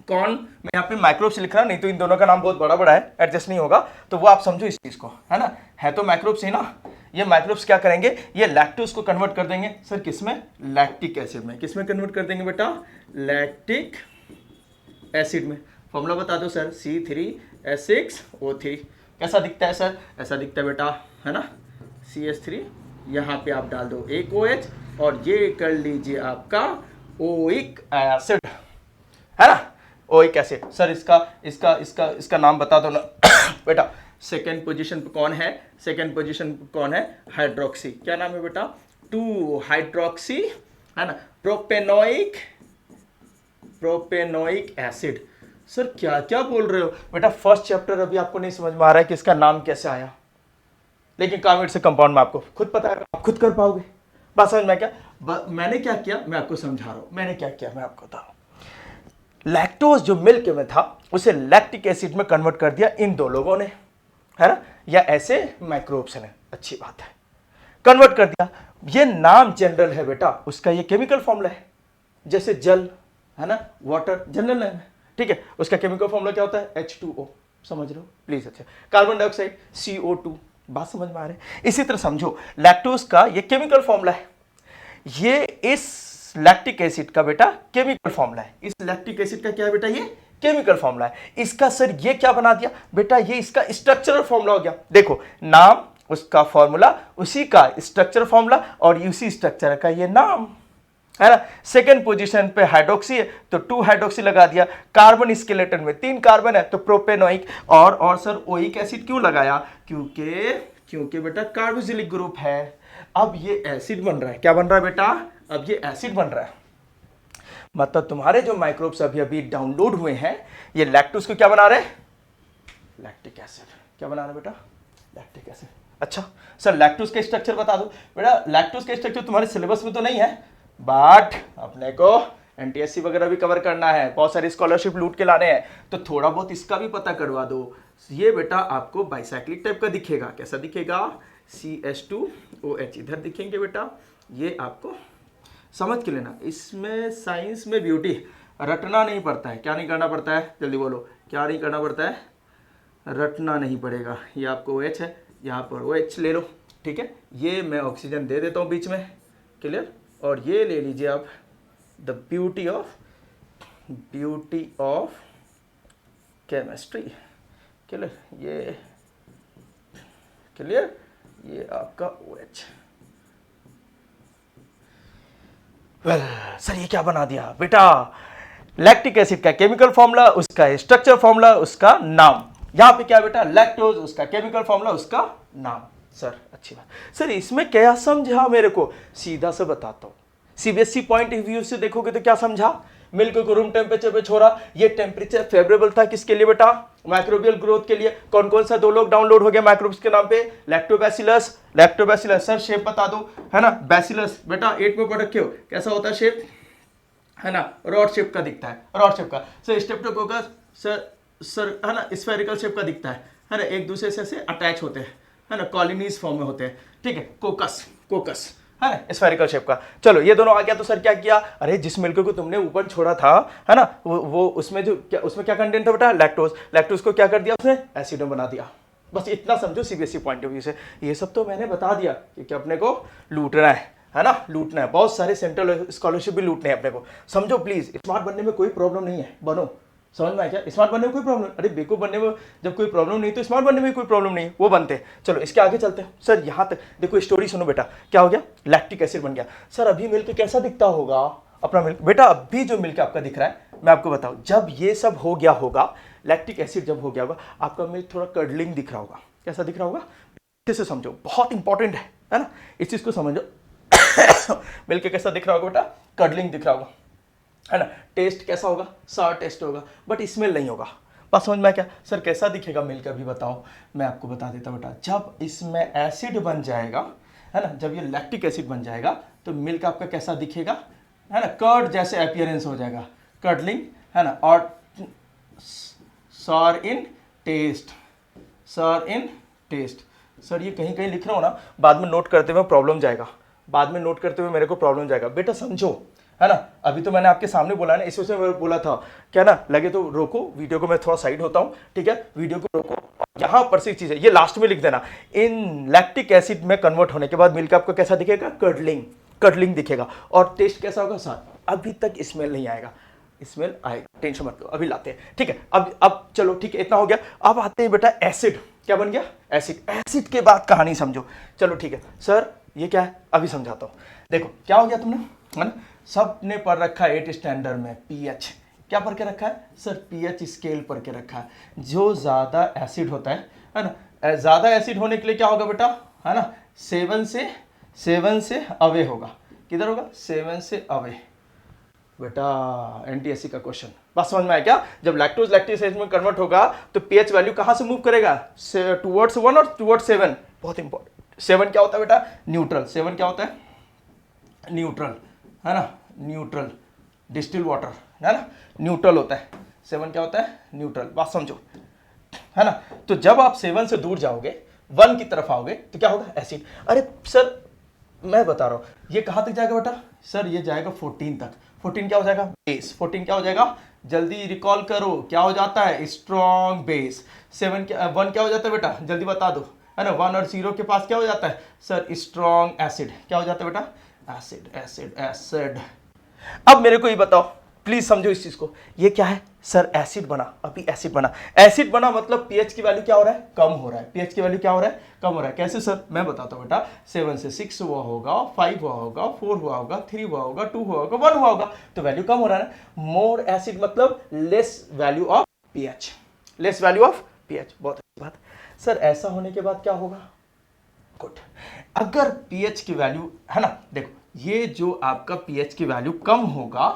कौन, मैं यहाँ पे माइक्रोब्स लिख रहा, नहीं तो इन दोनों का नाम बहुत बड़ा बड़ा है, एडजस्ट नहीं होगा, तो वो आप समझो इस चीज को, है ना, है तो माइक्रोब्स ही ना। ये माइक्रोब्स क्या करेंगे, ये लैक्टोज को कन्वर्ट कर देंगे, सर किसमें, लैक्टिक एसिड में, किसमें कन्वर्ट कर देंगे बेटा, लैक्टिक एसिड में। फॉर्मूला बता दो सर, C3H6O3, कैसा दिखता है सर, ऐसा दिखता है बेटा, है ना, CH3, यहाँ पे आप डाल दो एक OH और ये कर लीजिए आपका ओइक एसिड, है ना, ओइक एसिड। सर इसका नाम बता दो ना बेटा। सेकेंड पोजीशन पे कौन है, सेकेंड पोजीशन पे कौन है, हाइड्रोक्सी, क्या नाम है बेटा, 2 हाइड्रोक्सी, है ना, प्रोपेनोइक एसिड। सर क्या क्या बोल रहे हो बेटा, फर्स्ट चैप्टर अभी आपको नहीं समझ में आ रहा है कि इसका नाम कैसे आया, लेकिन कार्बोनेट से कंपाउंड में आपको खुद पता है, आप खुद कर पाओगे। बात समझ में क्या, मैंने क्या किया मैं आपको समझा रहा हूं, मैंने क्या किया मैं आपको बता रहा हूं। लैक्टोज जो मिल्क में था उसे लैक्टिक एसिड में कन्वर्ट कर दिया इन दो लोगों ने, है ना, या ऐसे माइक्रोब्स ने, अच्छी बात है, कन्वर्ट कर दिया। ये नाम जनरल है बेटा, उसका ये केमिकल फॉर्मूला है, जैसे जल, है ना, वाटर जनरल नेम है, ठीक है, उसका केमिकल फॉर्मूला क्या होता है, H2O, समझ रहे हो प्लीज, अच्छा, कार्बन डाइऑक्साइड CO2, बात समझ में आ रही है। इसी तरह समझो लैक्टोज का ये केमिकल फॉर्मूला है, ये इस लैक्टिक एसिड का बेटा केमिकल फॉर्मूला है, इस लैक्टिक एसिड का क्या है बेटा, ये केमिकल फॉर्मूला है। इसका सर ये क्या बना दिया बेटा, ये इसका स्ट्रक्चरल फॉर्मूला हो गया। देखो नाम उसका फॉर्मूला, उसी का स्ट्रक्चर फॉर्मूला और उसी स्ट्रक्चर का ये नाम, है ना। सेकेंड पोजीशन पे हाइड्रोक्सी है तो 2 हाइड्रोक्सी लगा दिया, कार्बन स्केलेटन में 3 कार्बन है तो प्रोपेनोइक, और सर ओइक एसिड क्यों लगाया, क्योंकि बेटा कार्बोक्सिलिक ग्रुप है। अब ये एसिड बन रहा है, क्या बन रहा है बेटा, अब ये एसिड बन रहा है, मतलब तुम्हारे जो माइक्रोब्स अभी अभी डाउनलोड हुए हैं ये लैक्टोज को क्या बना रहे हैं, लैक्टिक एसिड, क्या बना रहे बेटा, लैक्टिक एसिड। अच्छा सर लैक्टोज का स्ट्रक्चर बता दो बेटा, लैक्टोज का स्ट्रक्चर तुम्हारे सिलेबस में तो नहीं है, बट अपने को एनटीएससी वगैरह भी कवर करना है, बहुत सारी स्कॉलरशिप लूट के लाने हैं, तो थोड़ा बहुत इसका भी पता करवा दो। ये बेटा आपको बाइसाइक्लिक टाइप का दिखेगा। कैसा दिखेगा? CH2OH इधर दिखेंगे बेटा। ये आपको समझ के लेना। इसमें साइंस में ब्यूटी, रटना नहीं पड़ता है। क्या नहीं करना पड़ता है? जल्दी बोलो, क्या नहीं करना पड़ता है? रटना नहीं पड़ेगा। ये आपको OH है, यहाँ पर OH ले लो, ठीक है। ये मैं ऑक्सीजन दे देता हूँ बीच में, क्लियर। और ये ले लीजिए आप, the beauty of chemistry, clear. ये क्लियर, ये आपका OH। वेल सर ये क्या बना दिया बेटा? लैक्टिक एसिड का केमिकल फॉर्मूला, उसका स्ट्रक्चर फॉर्मूला, उसका नाम। यहां पे क्या बेटा? लैक्टोज, उसका केमिकल फॉर्मूला, उसका नाम। सर अच्छी बात। सर इसमें क्या समझा मेरे को? सीधा से बताता हूं। सीबीएसई पॉइंट ऑफ व्यू से देखोगे तो क्या समझा? मिल्क को रूम टेम्परेचर पे छोड़ा, ये टेम्परेचर फेवरेबल था किसके लिए बेटा? माइक्रोबियल ग्रोथ के लिए। कौन कौन सा 2 लोग डाउनलोड हो गया माइक्रोब्स के नाम पे? Lactobacillus, lactobacillus. सर शेप बता दो, है ना। बैसिलस बेटा 8 में पढ़ रखे हो, कैसा होता है शेप, है ना, रॉड शेप का दिखता है, रॉड शेप का। सर स्ट्रेप्टोकोकस सर है ना, स्फेरिकल शेप का दिखता है ना, एक दूसरे से अटैच होते हैं, है ना, कॉलोनीज फॉर्म में होते हैं, ठीक है। कोकस है ना, स्फेरिकल शेप का। चलो ये दोनों आ गया, तो सर क्या किया? अरे जिस मिल्क को तुमने ऊपर छोड़ा था, है ना, वो उसमें उसमें क्या कंटेंट था बेटा? लैक्टोज। लैक्टोज को क्या कर दिया उसने? एसिड में बना दिया। बस इतना समझो सीबीएसई पॉइंट ऑफ व्यू से। ये सब तो मैंने बता दिया क्योंकि अपने को लूटना है ना, लूटना है। बहुत सारे सेंट्रल स्कॉलरशिप भी लूटने हैं अपने को, समझो प्लीज। स्मार्ट बनने में कोई प्रॉब्लम नहीं है, बनो। समझ में आया क्या? स्मार्ट बनने में कोई प्रॉब्लम, अरे बेवकूफ बनने में जब कोई प्रॉब्लम नहीं तो स्मार्ट बनने में कोई प्रॉब्लम नहीं है, वो बनते हैं। चलो इसके आगे चलते हैं। सर यहाँ तक देखो, स्टोरी सुनो बेटा। क्या हो गया? लैक्टिक एसिड बन गया। सर अभी मिल्क कैसा दिखता होगा अपना मिल्क? बेटा अभी जो मिल्क आपका दिख रहा है, मैं आपको बताऊं, जब ये सब हो गया होगा, लैक्टिक एसिड जब हो गया होगा, आपका मिल्क थोड़ा कर्डलिंग दिख रहा होगा। कैसा दिख रहा होगा? अच्छे से समझो, बहुत इंपॉर्टेंट है ना, इस चीज को समझो। मिल्क कैसा दिख रहा होगा बेटा? कर्डलिंग दिख रहा होगा, है ना। टेस्ट कैसा होगा? सार टेस्ट होगा, बट स्मेल नहीं होगा। बस समझ में क्या? सर कैसा दिखेगा मिल्क अभी बताओ? मैं आपको बता देता बेटा, जब इसमें एसिड बन जाएगा, है ना, जब ये लैक्टिक एसिड बन जाएगा तो मिल्क आपका कैसा दिखेगा? है ना, कर्ड जैसे अपीयरेंस हो जाएगा, कर्डलिंग, है ना। और सार इन टेस्ट, सार इन टेस्ट। सर ये कहीं कहीं लिख रहा हो ना, बाद में नोट करते हुए प्रॉब्लम जाएगा, बाद में नोट करते हुए मेरे को प्रॉब्लम जाएगा बेटा, समझो, है ना। अभी तो मैंने आपके सामने बोला ना, इस वजह से बोला था क्या ना, लगे तो रोको वीडियो को, मैं थोड़ा साइड होता हूँ, ठीक है। वीडियो को रोको, यहां पर से चीज है, ये लास्ट में लिख देना। इन लैक्टिक एसिड में कन्वर्ट होने के बाद मिल्क आपको कैसा दिखेगा? कर्डलिंग दिखेगा। और टेस्ट कैसा होगा? सर अभी तक स्मेल नहीं आएगा, स्मेल आएगा, टेंशन मत लो, अभी लाते हैं, ठीक है। अब चलो ठीक है, इतना हो गया। अब आते हैं बेटा एसिड। क्या बन गया? एसिड के बाद कहानी समझो। चलो ठीक है सर, ये क्या है अभी समझाता हूँ। देखो क्या हो गया तुमने, है ना, सबने पढ़ रखा है 8 स्टैंडर्ड में पीएच। क्या पढ़ के रखा है सर? पीएच स्केल पढ़ के रखा है। जो ज्यादा एसिड होता है ना, ज्यादा एसिड होने के लिए क्या होगा बेटा, है ना, 7 से अवे होगा। किधर होगा? 7 से अवे बेटा, एनटीएससी का क्वेश्चन। बस समझ में आया क्या? जब लैक्टोज लैक्टिक एसिड में कन्वर्ट होगा तो पीएच वैल्यू कहां से मूव करेगा? टुवर्ड्स 1 और टुवर्ड्स 7। बहुत इंपॉर्टेंट। 7 क्या होता है बेटा? न्यूट्रल। 7 क्या होता है? न्यूट्रल, है ना, न्यूट्रल। डिस्टिल वाटर, है ना, न्यूट्रल होता है। 7 क्या होता है? न्यूट्रल। बात समझो, है ना। तो जब आप 7 से दूर जाओगे, 1 की तरफ आओगे तो क्या होगा? एसिड। अरे सर मैं बता रहा हूं, ये कहां तक जाएगा बेटा? सर ये जाएगा 14 तक। 14 क्या हो जाएगा? बेस। 14 क्या हो जाएगा? जल्दी रिकॉल करो, क्या हो जाता है? Strong base. 1 क्या हो जाता है बेटा? जल्दी बता दो, है ना। 1 और 0 के पास क्या हो जाता है सर? Strong acid. क्या हो जाता है बेटा? एसिड। अब मेरे को ये बताओ, प्लीज समझो इस चीज को, ये क्या है सर? एसिड बना, अभी एसिड बना। एसिड बना मतलब पीएच की वैल्यू क्या हो रहा है? कम हो रहा है। पीएच की वैल्यू क्या हो रहा है? कम हो रहा है। कैसे सर? मैं बताता हूं बेटा। 7 से 6 हुआ होगा, 5 हुआ होगा, 4 हुआ होगा, 3 हुआ होगा, 2 हुआ होगा, 1 हुआ होगा, तो वैल्यू कम हो रहा है। मोर एसिड मतलब less value of pH, less value of pH. बहुत अच्छी बात सर। ऐसा होने के बाद क्या होगा? गुड। अगर पीएच की वैल्यू, है ना, देखो ये जो आपका पीएच की वैल्यू कम होगा,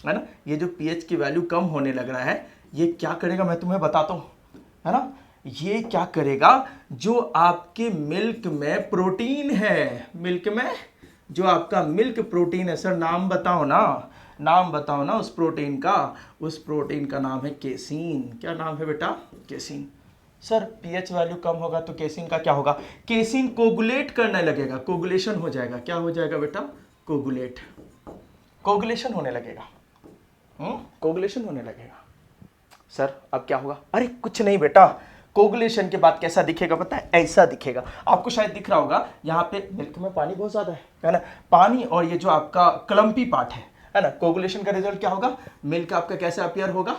है ना, ये जो पीएच की वैल्यू कम होने लग रहा है, ये क्या करेगा मैं तुम्हें बताता हूं, है ना। ये क्या करेगा? जो आपके मिल्क में प्रोटीन है, मिल्क में जो आपका मिल्क प्रोटीन है, सर नाम बताओ ना, नाम बताओ ना उस प्रोटीन का। उस प्रोटीन का नाम है केसीन। क्या नाम है बेटा? केसीन। सर पीएच वैल्यू कम होगा तो केसीन का क्या होगा? केसीन कोगुलेट करने लगेगा, कोगुलेशन हो जाएगा। क्या हो जाएगा बेटा? कोगुलेट, कोगुलेशन होने लगेगा। कोगुलेशन होने लगेगा। सर अब क्या होगा? अरे कुछ नहीं बेटा, कोगुलेशन के बाद कैसा दिखेगा पता है? ऐसा दिखेगा। आपको शायद दिख रहा होगा यहाँ पे मिल्क में पानी बहुत ज्यादा है ना, पानी और ये जो आपका क्लम्पी पार्ट है ना, कोगुलेशन का रिजल्ट क्या होगा? मिल्क आपका कैसे अपीयर होगा?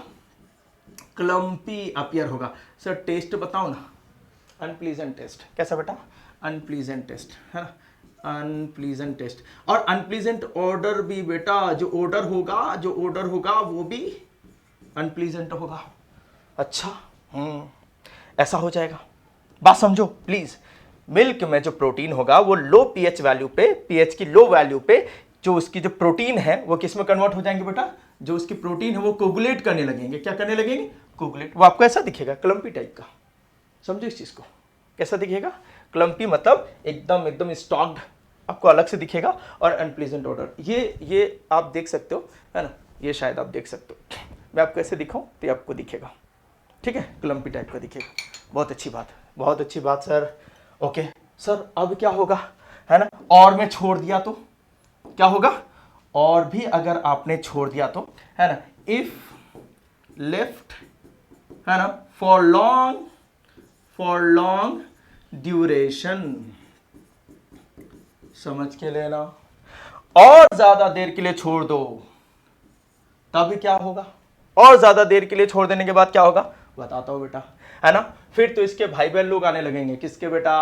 क्लम्पी अपीयर होगा। सर टेस्ट बताओ ना, अनप्लीजेंट टेस्ट। कैसा बेटा? अनप्लीजेंट टेस्ट है ना, अनप्लीजेंट टेस्ट। और अनप्लीजेंट ऑर्डर भी बेटा, जो ऑर्डर होगा, जो ऑर्डर होगा वो भी अनप्लीजेंट होगा। अच्छा, ऐसा हो जाएगा। बात समझो प्लीज। मिल्क में जो प्रोटीन होगा वो लो पीएच वैल्यू पे, पीएच की लो वैल्यू पे जो उसकी जो प्रोटीन है वो किस में कन्वर्ट हो जाएंगे बेटा? जो उसकी प्रोटीन है वो कोगुलेट करने लगेंगे। क्या करने लगेंगे? कोगुलेट। वो आपको ऐसा दिखेगा, क्लम्पी टाइप का। समझो इस चीज को, कैसा दिखेगा? क्लम्पी मतलब एकदम एकदम स्टॉक्ड, आपको अलग से दिखेगा। और अनप्लीजेंट ऑर्डर, ये आप देख सकते हो है ना, ये शायद आप देख सकते हो। मैं आपको ऐसे दिखाऊं तो आपको दिखेगा, ठीक है, क्लम्पी टाइप का दिखेगा। बहुत अच्छी बात, बहुत अच्छी बात सर। ओके सर अब क्या होगा है ना, और मैं छोड़ दिया तो क्या होगा? और भी अगर आपने छोड़ दिया तो है ना, इफ लेफ्ट है ना फॉर लॉन्ग ड्यूरेशन, समझ के लेना, और ज्यादा देर के लिए छोड़ दो तब क्या होगा? और ज्यादा देर के लिए छोड़ देने के बाद क्या होगा बताता हूं बेटा, है ना। फिर तो इसके भाई बहन लोग आने लगेंगे। किसके बेटा?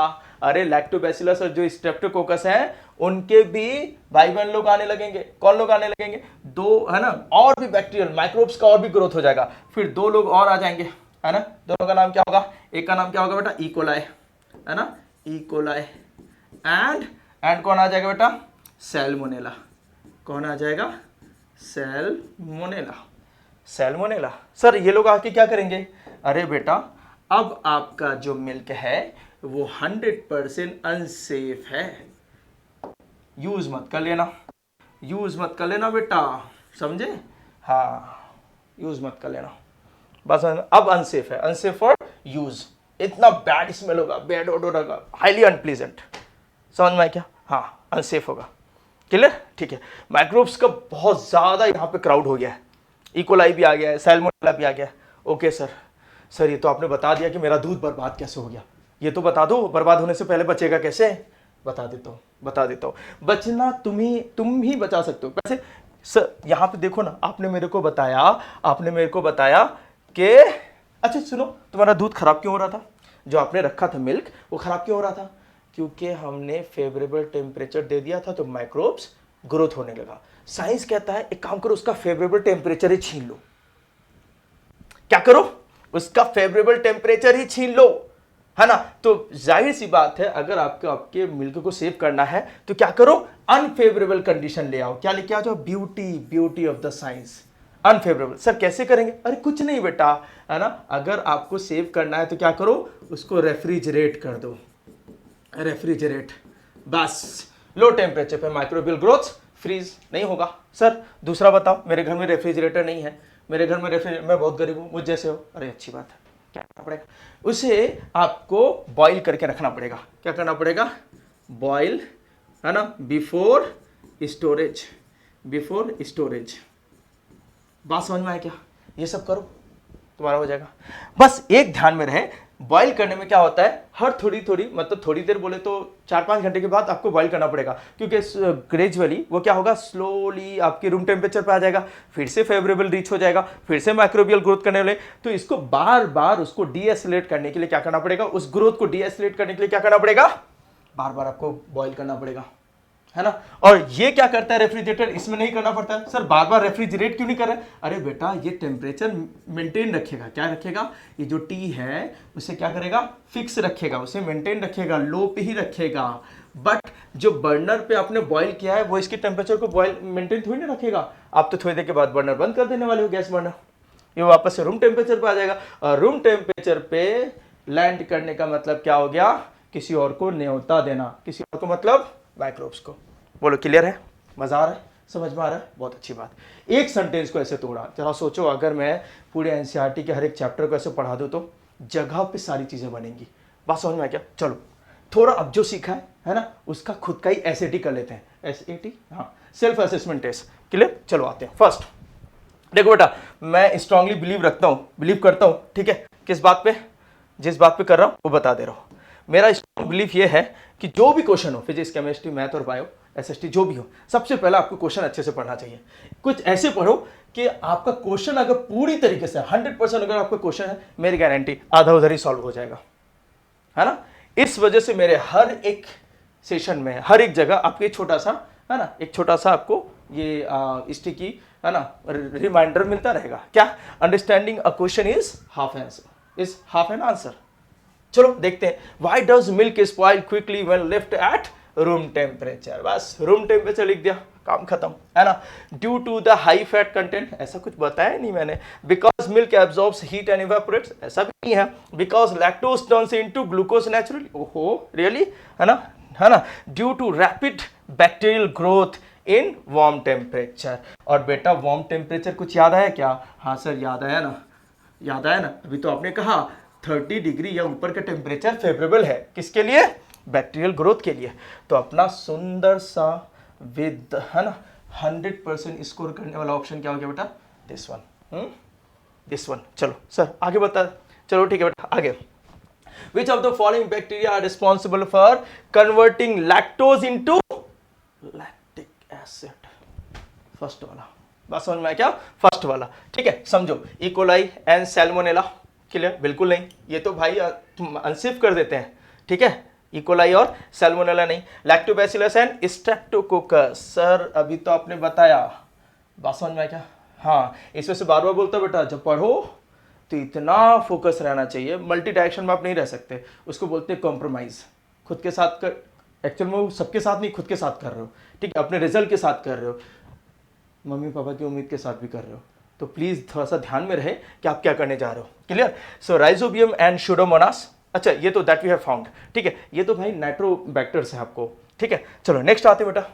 अरे लैक्टोबैसिलस और जो स्ट्रेप्टोकोकस है उनके भी भाई बहन लोग आने लगेंगे। कौन लोग आने लगेंगे? दो, है ना, और भी बैक्टीरियल माइक्रोब्स का और भी ग्रोथ हो जाएगा। फिर दो लोग और आ जाएंगे, है ना। दोनों का नाम क्या होगा? एक का नाम क्या होगा बेटा? इकोलाई, है ना, इकोलाई। एंड कौन आ जाएगा बेटा? सैल्मोनेला। कौन आ जाएगा? सैल्मोनेला। सैल्मोनेला। सर ये लोग आके क्या करेंगे? अरे बेटा अब आपका जो मिल्क है वो 100% अनसेफ है, यूज मत कर लेना, यूज मत कर लेना बेटा, समझे? हाँ, यूज मत कर लेना बस। अब अनसेफ है, अनसेफ फॉर यूज। इतना बैड स्मेल होगा, बैड ओडर होगा, हाईली अनप्लीजेंट। समझ में आया क्या? हाँ, अनसेफ होगा। क्लियर? ठीक है। माइक्रोब्स का बहुत ज्यादा यहाँ पे क्राउड हो गया है। इकोलाई भी आ गया है, सैल्मोनेला भी आ गया है। ओके सर, सर ये तो आपने बता दिया कि मेरा दूध बर्बाद कैसे हो गया। ये तो बता दो, बर्बाद होने से पहले बचेगा कैसे? बता देता हूँ, बता देता हूँ। बचना तुम ही बचा सकते हो। वैसे सर यहाँ पे देखो ना, आपने मेरे को बताया कि अच्छा सुनो, तुम्हारा दूध खराब क्यों हो रहा था? जो आपने रखा था मिल्क वो खराब क्यों हो रहा था? क्योंकि हमने फेवरेबल टेम्परेचर दे दिया था तो माइक्रोब्स ग्रोथ होने लगा। साइंस कहता है एक काम करो, उसका फेवरेबल टेम्परेचर ही छीन लो। क्या करो? उसका फेवरेबल टेम्परेचर ही छीन लो, है ना। तो जाहिर सी बात है, अगर आपके मिल्क को सेव करना है तो क्या करो? अनफेवरेबल कंडीशन ले आओ। क्या लेके आ जाओ? Beauty of the science, unfavourable. Sir कैसे करेंगे? अरे कुछ नहीं बेटा, है ना, अगर आपको सेव करना है तो क्या करो? उसको रेफ्रिजरेट कर दो, रेफ्रिजरेट, बस। लो टेम्परेचर पे माइक्रोबियल ग्रोथ फ्रीज नहीं होगा। सर दूसरा बताओ, मेरे घर में रेफ्रिजरेटर नहीं है, मेरे घर में रेफ्रिजरेटर, मैं बहुत गरीब हूं, मुझ जैसे हो। अरे अच्छी बात है, क्या करना पड़ेगा? उसे आपको बॉईल करके रखना पड़ेगा। क्या करना पड़ेगा? बॉईल, है ना, बिफोर स्टोरेज, बिफोर स्टोरेज। बात समझ में आया क्या? ये सब करो, तुम्हारा हो जाएगा। बस एक ध्यान में रहे, बॉईल करने में क्या होता है, हर थोड़ी मतलब थोड़ी देर बोले तो 4-5 घंटे के बाद आपको बॉईल करना पड़ेगा, क्योंकि ग्रेजुअली वो क्या होगा, स्लोली आपके रूम टेम्परेचर पे आ जाएगा, फिर से फेवरेबल रीच हो जाएगा, फिर से माइक्रोबियल ग्रोथ करने वाले। तो इसको बार बार उसको डीएसिलेट करने के लिए क्या करना पड़ेगा? उस ग्रोथ को डीएसिलेट करने के लिए क्या करना पड़ेगा? बार बार आपको बॉईल करना पड़ेगा, है ना। और ये क्या करता है रेफ्रिजरेटर? इसमें नहीं करना पड़ता है। सर बार बार रेफ्रिजरेट क्यों नहीं कर रहे? अरे बेटा ये टेम्परेचर मेंटेन रखेगा। क्या रखेगा? ये जो टी है उसे क्या करेगा? फिक्स रखेगा, उसे मेंटेन रखेगा, लो पे ही रखेगा। बट जो बर्नर पे आपने बॉईल किया है वो इसके टेम्परेचर को बॉईल मेंटेन थोड़ी ना रखेगा। आप तो थोड़ी देर के बाद बर्नर बंद कर देने वाले हो, गैस बर्नर, ये वापस से रूम टेम्परेचर पे आ जाएगा। और रूम टेम्परेचर पे लैंड करने का मतलब क्या हो गया? किसी और को न्योता देना। किसी और को मतलब माइक्रोब्स को। बोलो क्लियर है? मजा आ रहा है? समझ में आ रहा है? बहुत अच्छी बात। एक सेंटेंस को ऐसे तोड़ा, जरा सोचो अगर मैं पूरे एनसीईआरटी के हर एक चैप्टर को ऐसे पढ़ा दूं तो जगह पे सारी चीजें बनेंगी। बात समझ में आ क्या? चलो थोड़ा अब जो सीखा है ना, उसका खुद का ही एसएटी कर लेते हैं। एसएटी, हाँ, सेल्फ असेसमेंट टेस्ट। क्लियर? चलो आते हैं। फर्स्ट देखो बेटा, मैं स्ट्रांगली बिलीव करता हूं, ठीक है, किस बात पे? जिस बात पे कर रहा हूं वो बता दे रहा हूं। मेरा स्ट्रांग बिलीफ ये है कि जो भी क्वेश्चन हो, फिजिक्स, केमिस्ट्री, मैथ और बायो, एसएसटी जो भी हो, सबसे पहले आपको क्वेश्चन अच्छे से पढ़ना चाहिए। कुछ ऐसे पढ़ो कि आपका क्वेश्चन अगर पूरी तरीके से 100% अगर आपका क्वेश्चन है, मेरी गारंटी आधा उधर ही सॉल्व हो जाएगा, है ना। इस वजह से मेरे हर एक सेशन में, हर एक जगह आपको छोटा सा, है ना, एक छोटा सा आपको ये स्टिकी, है ना, रिमाइंडर मिलता रहेगा। क्या? Understanding a question is half an answer. चलो देखते हैं। Why does milk spoil quickly when left at room temperature? बस रूम टेम्परेचर लिख दिया, काम खत्म, है ना। Due to the high fat content, ऐसा कुछ बताया नहीं मैंने। Because milk absorbs heat and evaporates, ऐसा भी नहीं है। Because lactose turns into glucose naturally, ओहो रियली, है ना। Due to rapid bacterial growth in warm temperature. और बेटा वार्म टेम्परेचर कुछ याद आया क्या? हाँ सर याद आया ना, अभी तो आपने कहा 30 डिग्री या ऊपर का टेम्परेचर फेवरेबल है, किसके लिए? बैक्टीरियल ग्रोथ के लिए। तो अपना सुंदर सा विद, है ना, 100% स्कोर करने वाला ऑप्शन क्या हो गया बेटा? This one. चलो सर आगे बता, चलो ठीक है बेटा आगे। Which of the following bacteria are responsible for converting lactose into lactic acid? First वाला, बात समझ में आया क्या? फर्स्ट वाला, ठीक है, समझो। E coli and Salmonella, clear? बिल्कुल नहीं, ये तो भाई तुम अनसिफ कर देते हैं, ठीक है। इकोलाई और सैल्मोनेला नहीं। लैक्टोबैसिलस एंड स्ट्रेप्टोकोकस, सर अभी तो आपने बताया, बात समझ में आया क्या? हाँ, इसमें से बार बार बोलता बेटा, जब पढ़ो तो इतना फोकस रहना चाहिए, मल्टी डायरेक्शन में आप नहीं रह सकते, उसको बोलते हैं कॉम्प्रोमाइज। खुद के साथ कर, एक्चुअल में सबके साथ नहीं, खुद के साथ कर रहे हो, ठीक है, अपने रिजल्ट के साथ कर रहे हो, मम्मी पापा की उम्मीद के साथ भी कर रहे हो, तो प्लीज थोड़ा सा ध्यान में रहे कि आप क्या करने जा रहे हो। Clear? So rhizobium and Pseudomonas, अच्छा ये तो दैट वी हैव फाउंड, ठीक है, ये तो भाई नाइट्रोबैक्टर्स है आपको, ठीक है। चलो नेक्स्ट आते बेटा।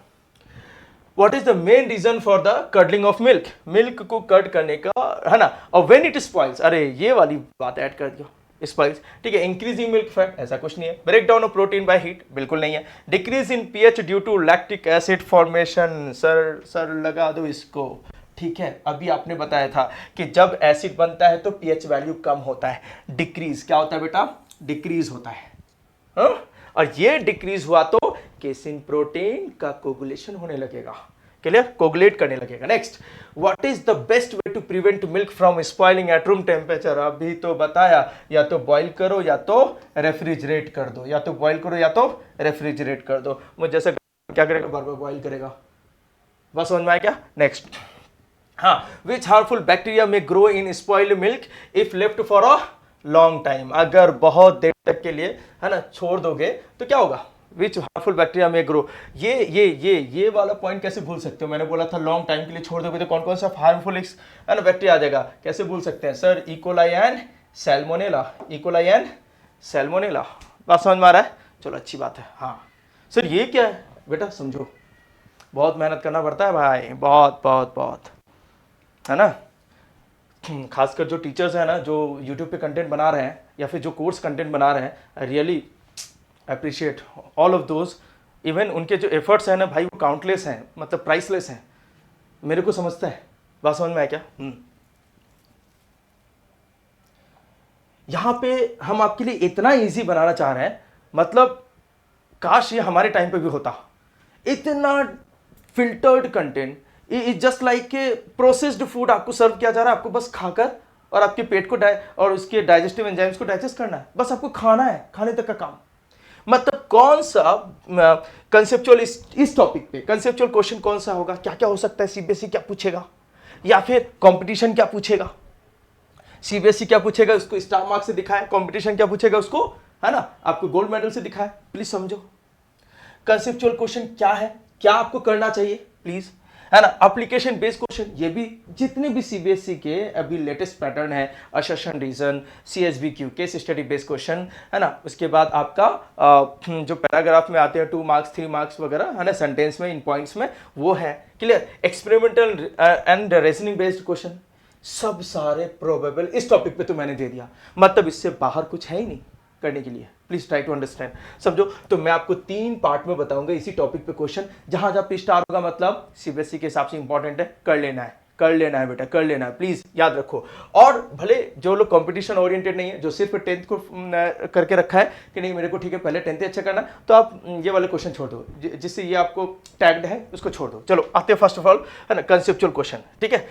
What is the main reason for the curdling of milk? Milk को कर्ड करने का, है ना। और when it spoils, अरे ये वाली बात ऐड कर दियो, स्पाइस, ठीक है। इंक्रीजिंग मिल्क फैट, ऐसा कुछ नहीं है। Break down of protein by heat, बिल्कुल नहीं है। Decrease in pH due to lactic acid formation, sir लगा दो इसको, ठीक है। अभी आपने बताया था कि जब एसिड बनता है तो पीएच वैल्यू कम होता है, डिक्रीज क्या होता है बेटा? डिक्रीज होता है, हाँ? और ये डिक्रीज हुआ तो केसिन प्रोटीन का कोगुलेशन होने लगेगा, क्लियर? कोगुलेट करने लगेगा। Next, what is the best way to prevent milk from spoiling at room temperature? अभी तो बताया, या तो बॉईल करो या तो रेफ्रिजरेट कर दो, या तो बॉईल करो या तो रेफ्रिजरेट कर दो। मुझे जैसे क्या करेगा? बार बार बॉईल करेगा, बस समझ में आया क्या? नेक्स्ट, हाँ, विच हार्मफुल बैक्टीरिया में grow in spoiled milk if left for a long time? अगर बहुत देर तक के लिए, है ना, छोड़ दोगे तो क्या होगा? विच हार्मफुल बैक्टीरिया में ग्रो, ये वाला पॉइंट कैसे भूल सकते हो? मैंने बोला था लॉन्ग टाइम के लिए छोड़ दोगे तो कौन कौन सा हार्मफुल, है ना, बैक्टीरिया आ जाएगा, कैसे भूल सकते हैं sir? E coli and Salmonella, E coli and Salmonella, बात समझ में आ रहा है? चलो अच्छी बात है। हाँ सर ये क्या है बेटा? समझो, बहुत मेहनत करना पड़ता है भाई, बहुत बहुत बहुत, है ना। खासकर जो टीचर्स हैं ना, जो यूट्यूब पे कंटेंट बना रहे हैं या फिर जो कोर्स कंटेंट बना रहे हैं, I really appreciate all of those. Even उनके जो एफर्ट्स हैं ना भाई, वो काउंटलेस हैं, मतलब प्राइसलेस हैं, मेरे को समझता है। बात समझ में आया क्या? यहाँ पे हम आपके लिए इतना इजी बनाना चाह रहे हैं, मतलब काश ये हमारे टाइम पे भी होता। इतना filtered content, is just like a processed food आपको सर्व किया जा रहा है, आपको बस खाकर और आपके पेट को और उसके डाइजेस्टिव एंजाइम्स को डाइजेस्ट करना है, बस आपको खाना है, खाने तक का काम। मतलब कौन सा कंसेप्चुअल इस टॉपिक पे कंसेप्चुअल क्वेश्चन कौन सा होगा? क्या क्या हो सकता है? सीबीएसई क्या पूछेगा, या फिर कंपटीशन क्या पूछेगा? सीबीएसई क्या पूछेगा उसको स्टार मार्क्स से दिखाए, कंपटीशन क्या पूछेगा उसको, है ना, आपको गोल्ड मेडल से दिखाए। प्लीज समझो कंसेप्चुअल क्वेश्चन क्या है, क्या आपको करना चाहिए प्लीज। है ना। एप्लीकेशन बेस्ड क्वेश्चन, ये भी जितने भी सीबीएसई के अभी लेटेस्ट पैटर्न है, assertion reason, CSBQ case study based question, है ना। उसके बाद आपका जो पैराग्राफ में आते हैं 2 मार्क्स 3 मार्क्स वगैरह, है ना, सेंटेंस में इन पॉइंट्स में, वो है clear. Experimental and reasoning based question, सब सारे प्रोबेबल इस टॉपिक पे तो मैंने दे दिया, मतलब इससे बाहर कुछ है ही नहीं करने के लिए। प्लीज ट्राई टू अंडरस्टैंड, समझो। तो मैं आपको 3 पार्ट में बताऊंगा इसी टॉपिक पे क्वेश्चन, जहां जहां पे स्टार होगा मतलब सीबीएसई के हिसाब से इंपॉर्टेंट है, कर लेना है, कर लेना है बेटा, कर लेना है, प्लीज याद रखो। और भले जो लोग कंपटीशन ओरिएंटेड नहीं है, जो सिर्फ 10th को करके रखा है कि नहीं मेरे को ठीक है पहले 10th अच्छा करना, तो आप ये वाले क्वेश्चन छोड़ दो, जिससे ये आपको टैग्ड है उसको छोड़ दो। चलो आते हैं फर्स्ट ऑफ ऑल, है ना, कंसेप्चुअल क्वेश्चन, ठीक है।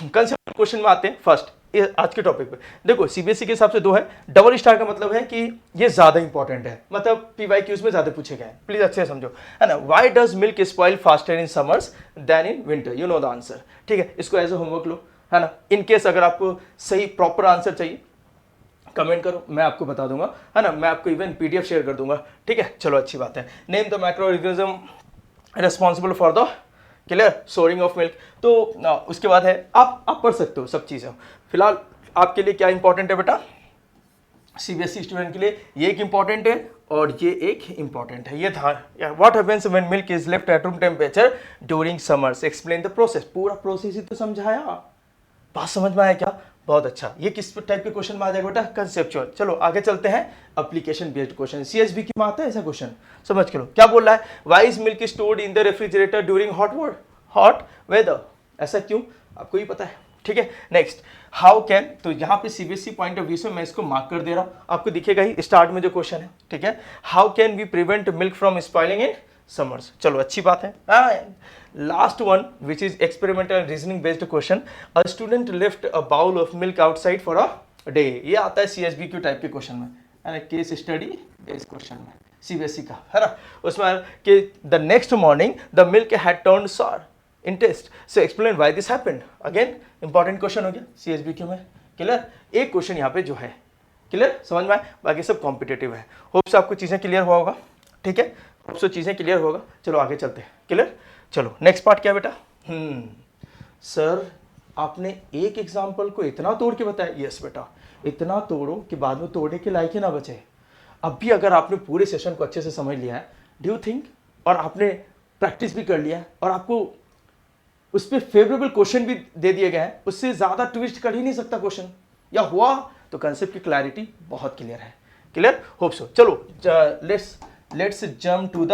कंसेप्ट क्वेश्चन में आते हैं फर्स्ट, ये आज के टॉपिक पे देखो। सीबीएसई के हिसाब से 2 है, डबल स्टार का मतलब है कि ये ज्यादा इंपॉर्टेंट है, मतलब पीवाईक्यूज में ज्यादा पूछे गए, प्लीज अच्छे से समझो, है ना। Why does milk spoil faster in summers than in winter, you know the answer, ठीक है। इसको एज ए होमवर्क लो, है ना। इन केस अगर आपको सही प्रॉपर आंसर चाहिए कमेंट करो, मैं आपको बता दूंगा, है ना। मैं आपको इवन पीडीएफ शेयर कर दूंगा, ठीक है। चलो अच्छी बात है। Name the macro organism responsible for the clear souring of milk. तो उसके बाद है आप पढ़ सकते हो सब चीज़ें। फिलहाल आपके लिए क्या इंपॉर्टेंट है बेटा, सीबीएसई स्टूडेंट के लिए ये एक इंपॉर्टेंट है और ये एक इंपॉर्टेंट है। ये था what happens when milk is left at room temperature during summers, explain the process. पूरा प्रोसेस ही तो समझाया, बात समझ में आया क्या? बहुत अच्छा। ये किस टाइप के क्वेश्चन में आ जाएगा बेटा, कंसेप्चुअल। चलो आगे चलते हैं, एप्लीकेशन बेस्ड क्वेश्चन। सीएसबी में आता है ऐसा क्वेश्चन, समझ के लो क्या बोल रहा है। Why is milk stored in the refrigerator during hot weather, ऐसा क्यों, आपको ही पता है, ठीक है। नेक्स्ट, हाउ कैन, तो यहाँ पे सीबीएसई पॉइंट ऑफ व्यू से मैं इसको मार्क कर दे रहा हूँ, आपको दिखेगा ही स्टार्ट में जो क्वेश्चन है, ठीक है। How can we prevent milk from spoiling in summers, चलो अच्छी बात है। Last one which is experimental reasoning based question, a student left a bowl of milk outside for a day, ये आता है सीएसबीक्यू टाइप के क्वेश्चन में, है ना, केस स्टडी बेस्ड क्वेश्चन में सीबीएसई का, है ना। उसमें कि the next morning the milk had turned sour in taste, so explain why this happened. Again important question हो गया सीएसबीक्यू में, क्लियर। एक क्वेश्चन यहाँ पे जो है क्लियर, समझ में आए, बाकी सब कॉम्पिटेटिव है। होप से आपको चीजें क्लियर हुआ होगा, ठीक है, होप से चीजें क्लियर होगा। चलो आगे चलते हैं, क्लियर। चलो नेक्स्ट पार्ट क्या बेटा, सर आपने एक एग्जाम्पल को इतना तोड़ के बताया, यस बेटा, इतना तोड़ो कि बाद में तोड़ने के लायक ही ना बचे। अब भी अगर आपने पूरे सेशन को अच्छे से समझ लिया है, डू यू थिंक, और आपने प्रैक्टिस भी कर लिया है, और आपको उस पर फेवरेबल क्वेश्चन भी दे दिए गए हैं, उससे ज्यादा ट्विस्ट कर ही नहीं सकता क्वेश्चन, या हुआ तो कंसेप्ट की क्लैरिटी बहुत क्लियर है, क्लियर, होप सो। चलो let's jump to the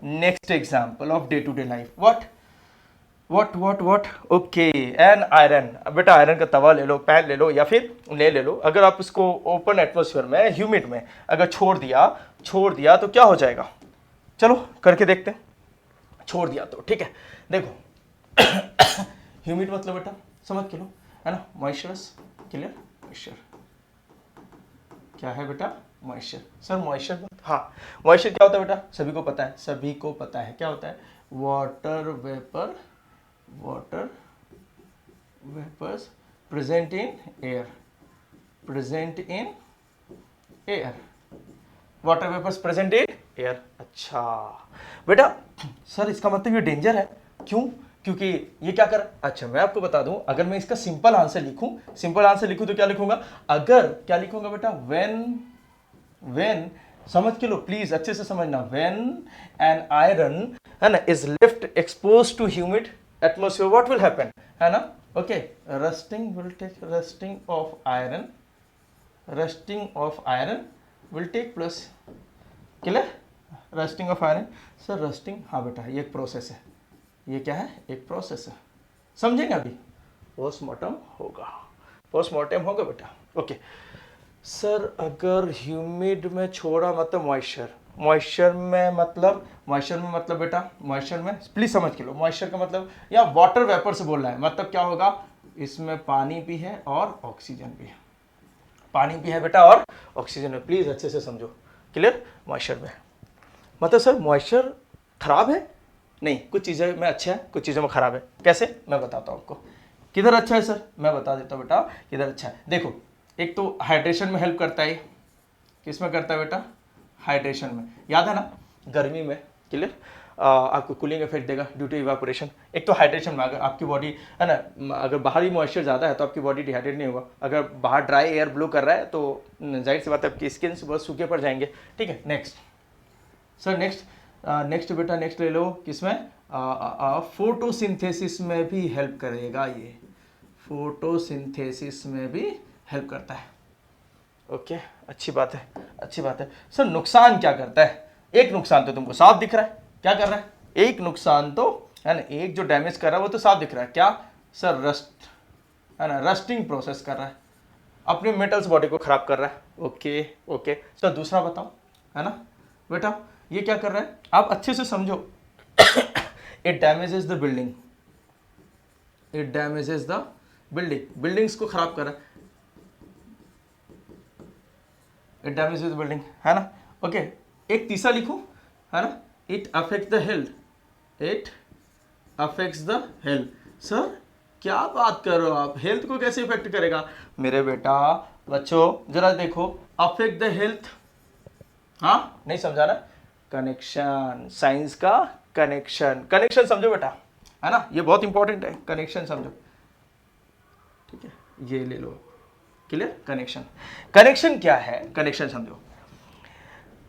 next example of day to day life. What okay, an iron, बेटा आयरन का तवा ले लो, पैन ले लो, या फिर ले लो। अगर आप इसको ओपन एटमोस्फेयर में, ह्यूमिड में अगर छोड़ दिया तो क्या हो जाएगा, चलो करके देखते हैं। छोड़ दिया तो ठीक है, देखो ह्यूमिड मतलब बेटा समझ के लो, है ना, मॉइस्चरस, क्लियर, मॉइस्चर क्या है बेटा, मॉइस्चर। सर मॉइस्चर, हाँ मॉइस्चर क्या होता है बेटा, सभी को पता है क्या होता है, water vapours present in air, water vapours present in air. अच्छा बेटा, सर इसका मतलब ये डेंजर है, क्यों, क्योंकि ये क्या कर, अच्छा मैं आपको बता दूं, अगर मैं इसका सिंपल आंसर लिखूं तो क्या लिखूंगा, अगर क्या लिखूंगा बेटा, व्हेन समझ के लो प्लीज, अच्छे से समझना, व्हेन एन आयरन, है ना, is left expose to humid atmosphere, what will happen, है ना, okay, rusting of iron will take place, clear, rusting of iron. Sir rusting, हाँ बेटा ये एक प्रोसेस है, ये क्या है, एक प्रोसेस है, समझेंगे अभी, पोस्टमार्टम होगा बेटा, ओके। सर अगर ह्यूमिड में छोड़ा मतलब मॉइस्चर में मतलब बेटा, मॉइस्चर में प्लीज समझ के लो, मॉइस्चर का मतलब या वाटर वेपर से बोल रहा है, मतलब क्या होगा, इसमें पानी भी है और ऑक्सीजन भी है, पानी भी है बेटा और ऑक्सीजन है, प्लीज अच्छे से समझो, क्लियर। मॉइस्चर में मतलब सर मॉइस्चर खराब है, नहीं, कुछ चीज़ें में अच्छा है, कुछ चीज़ों में खराब है, कैसे मैं बताता हूँ आपको। किधर अच्छा है सर, मैं बता देता हूँ बेटा किधर अच्छा है। देखो एक तो हाइड्रेशन में हेल्प करता है, किस में करता है बेटा, हाइड्रेशन में, याद है ना गर्मी में, क्लियर। आपको कूलिंग इफेक्ट देगा ड्यू टू इवापोरेशन। एक तो हाइड्रेशन में, अगर आपकी बॉडी है ना, अगर बाहर ही मॉइस्चर ज़्यादा है तो आपकी बॉडी डिहाइड्रेट नहीं होगा। अगर बाहर ड्राई एयर ब्लो कर रहा है तो जाहिर सी बात है आपकी स्किन से बहुत सूखे पड़ जाएंगे। ठीक है, नेक्स्ट सर, नेक्स्ट बेटा, नेक्स्ट ले लो, किसमें, फोटोसिंथेसिस में भी हेल्प करेगा ये, फोटोसिंथेसिस में भी हेल्प करता है। ओके, अच्छी बात है, अच्छी बात है। सर नुकसान क्या करता है? एक नुकसान तो तुमको साफ दिख रहा है, क्या कर रहा है? एक नुकसान तो है ना, एक जो डैमेज कर रहा है वो तो साफ दिख रहा है, क्या सर? रस्ट, है ना, रस्टिंग प्रोसेस कर रहा है, अपने मेटल्स बॉडी को खराब कर रहा है। ओके ओके सर, दूसरा बताओ, है ना बेटा, ये क्या कर रहा है? आप अच्छे से समझो। It damages the building, it damages the building, buildings को खराब कर रहा है, इट डैमेजेस द बिल्डिंग, है ना। ओके, एक तीसरा लिखो, है ना, it affect the health, it affects the health. Sir क्या बात कर रहे हो आप, हेल्थ को कैसे इफेक्ट करेगा? मेरे बेटा बच्चों जरा देखो, अफेक्ट द हेल्थ, हाँ नहीं समझा ना, कनेक्शन, साइंस का कनेक्शन, कनेक्शन समझो बेटा, है ना, ये बहुत इंपॉर्टेंट है, कनेक्शन समझो। ठीक है, ये ले लो, क्लियर, कनेक्शन। कनेक्शन क्या है? कनेक्शन समझो,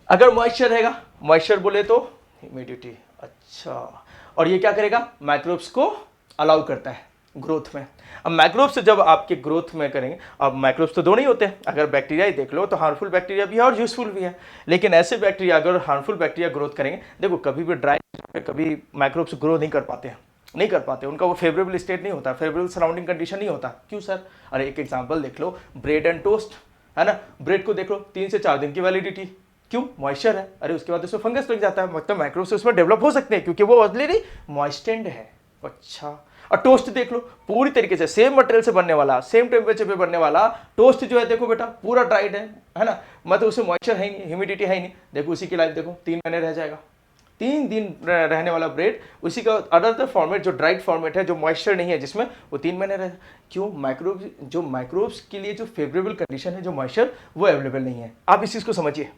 अगर मॉइस्चर रहेगा, मॉइस्चर बोले तो ह्यूमिडिटी, अच्छा, और ये क्या करेगा? माइक्रोब्स को अलाउ करता है ग्रोथ में। अब माइक्रोब्स जब आपके ग्रोथ में करेंगे, अब माइक्रोब्स तो दो नहीं होते हैं, अगर बैक्टीरिया ही देख लो तो हार्मफुल बैक्टीरिया भी है और यूजफुल भी है। लेकिन ऐसे बैक्टीरिया, अगर हार्मफुल बैक्टीरिया ग्रोथ करेंगे, देखो कभी भी ड्राई, कभी माइक्रोब्स ग्रो नहीं कर पाते हैं, नहीं कर पाते, उनका वो फेवरेबल स्टेट नहीं होता, फेवरेबल सराउंडिंग कंडीशन नहीं होता। क्यों सर? अरे एक एग्जांपल देख लो, ब्रेड एंड टोस्ट, है ना, ब्रेड को देख लो 3 से 4 दिन की वैलिडिटी, क्यों? मॉइस्चर है, अरे उसके बाद उसमें फंगस लग जाता है, मतलब माइक्रोब्स उसमें डेवलप हो सकते हैं क्योंकि वो ऑलरेडी मॉइस्टेंड है। अच्छा, और टोस्ट देख लो, पूरी तरीके से सेम मटेरियल से बनने वाला, सेम टेम्परेचर पे बनने वाला टोस्ट जो है, देखो बेटा पूरा ड्राइड है ना, मतलब उसमें मॉइस्चर है ही नहीं, ह्यूमिडिटी है ही नहीं, देखो उसी की लाइफ देखो 3 महीने रह जाएगा। 3 दिन रहने वाला ब्रेड, उसी का अदर फॉर्मेट जो ड्राइड फॉर्मेट है, जो मॉइस्चर नहीं है जिसमें, वो 3 महीने रह, क्यों? माइक्रोब्स, जो माइक्रोब्स के लिए जो फेवरेबल कंडीशन है, जो मॉइस्चर, वो अवेलेबल नहीं है। आप इस चीज़ को समझिए,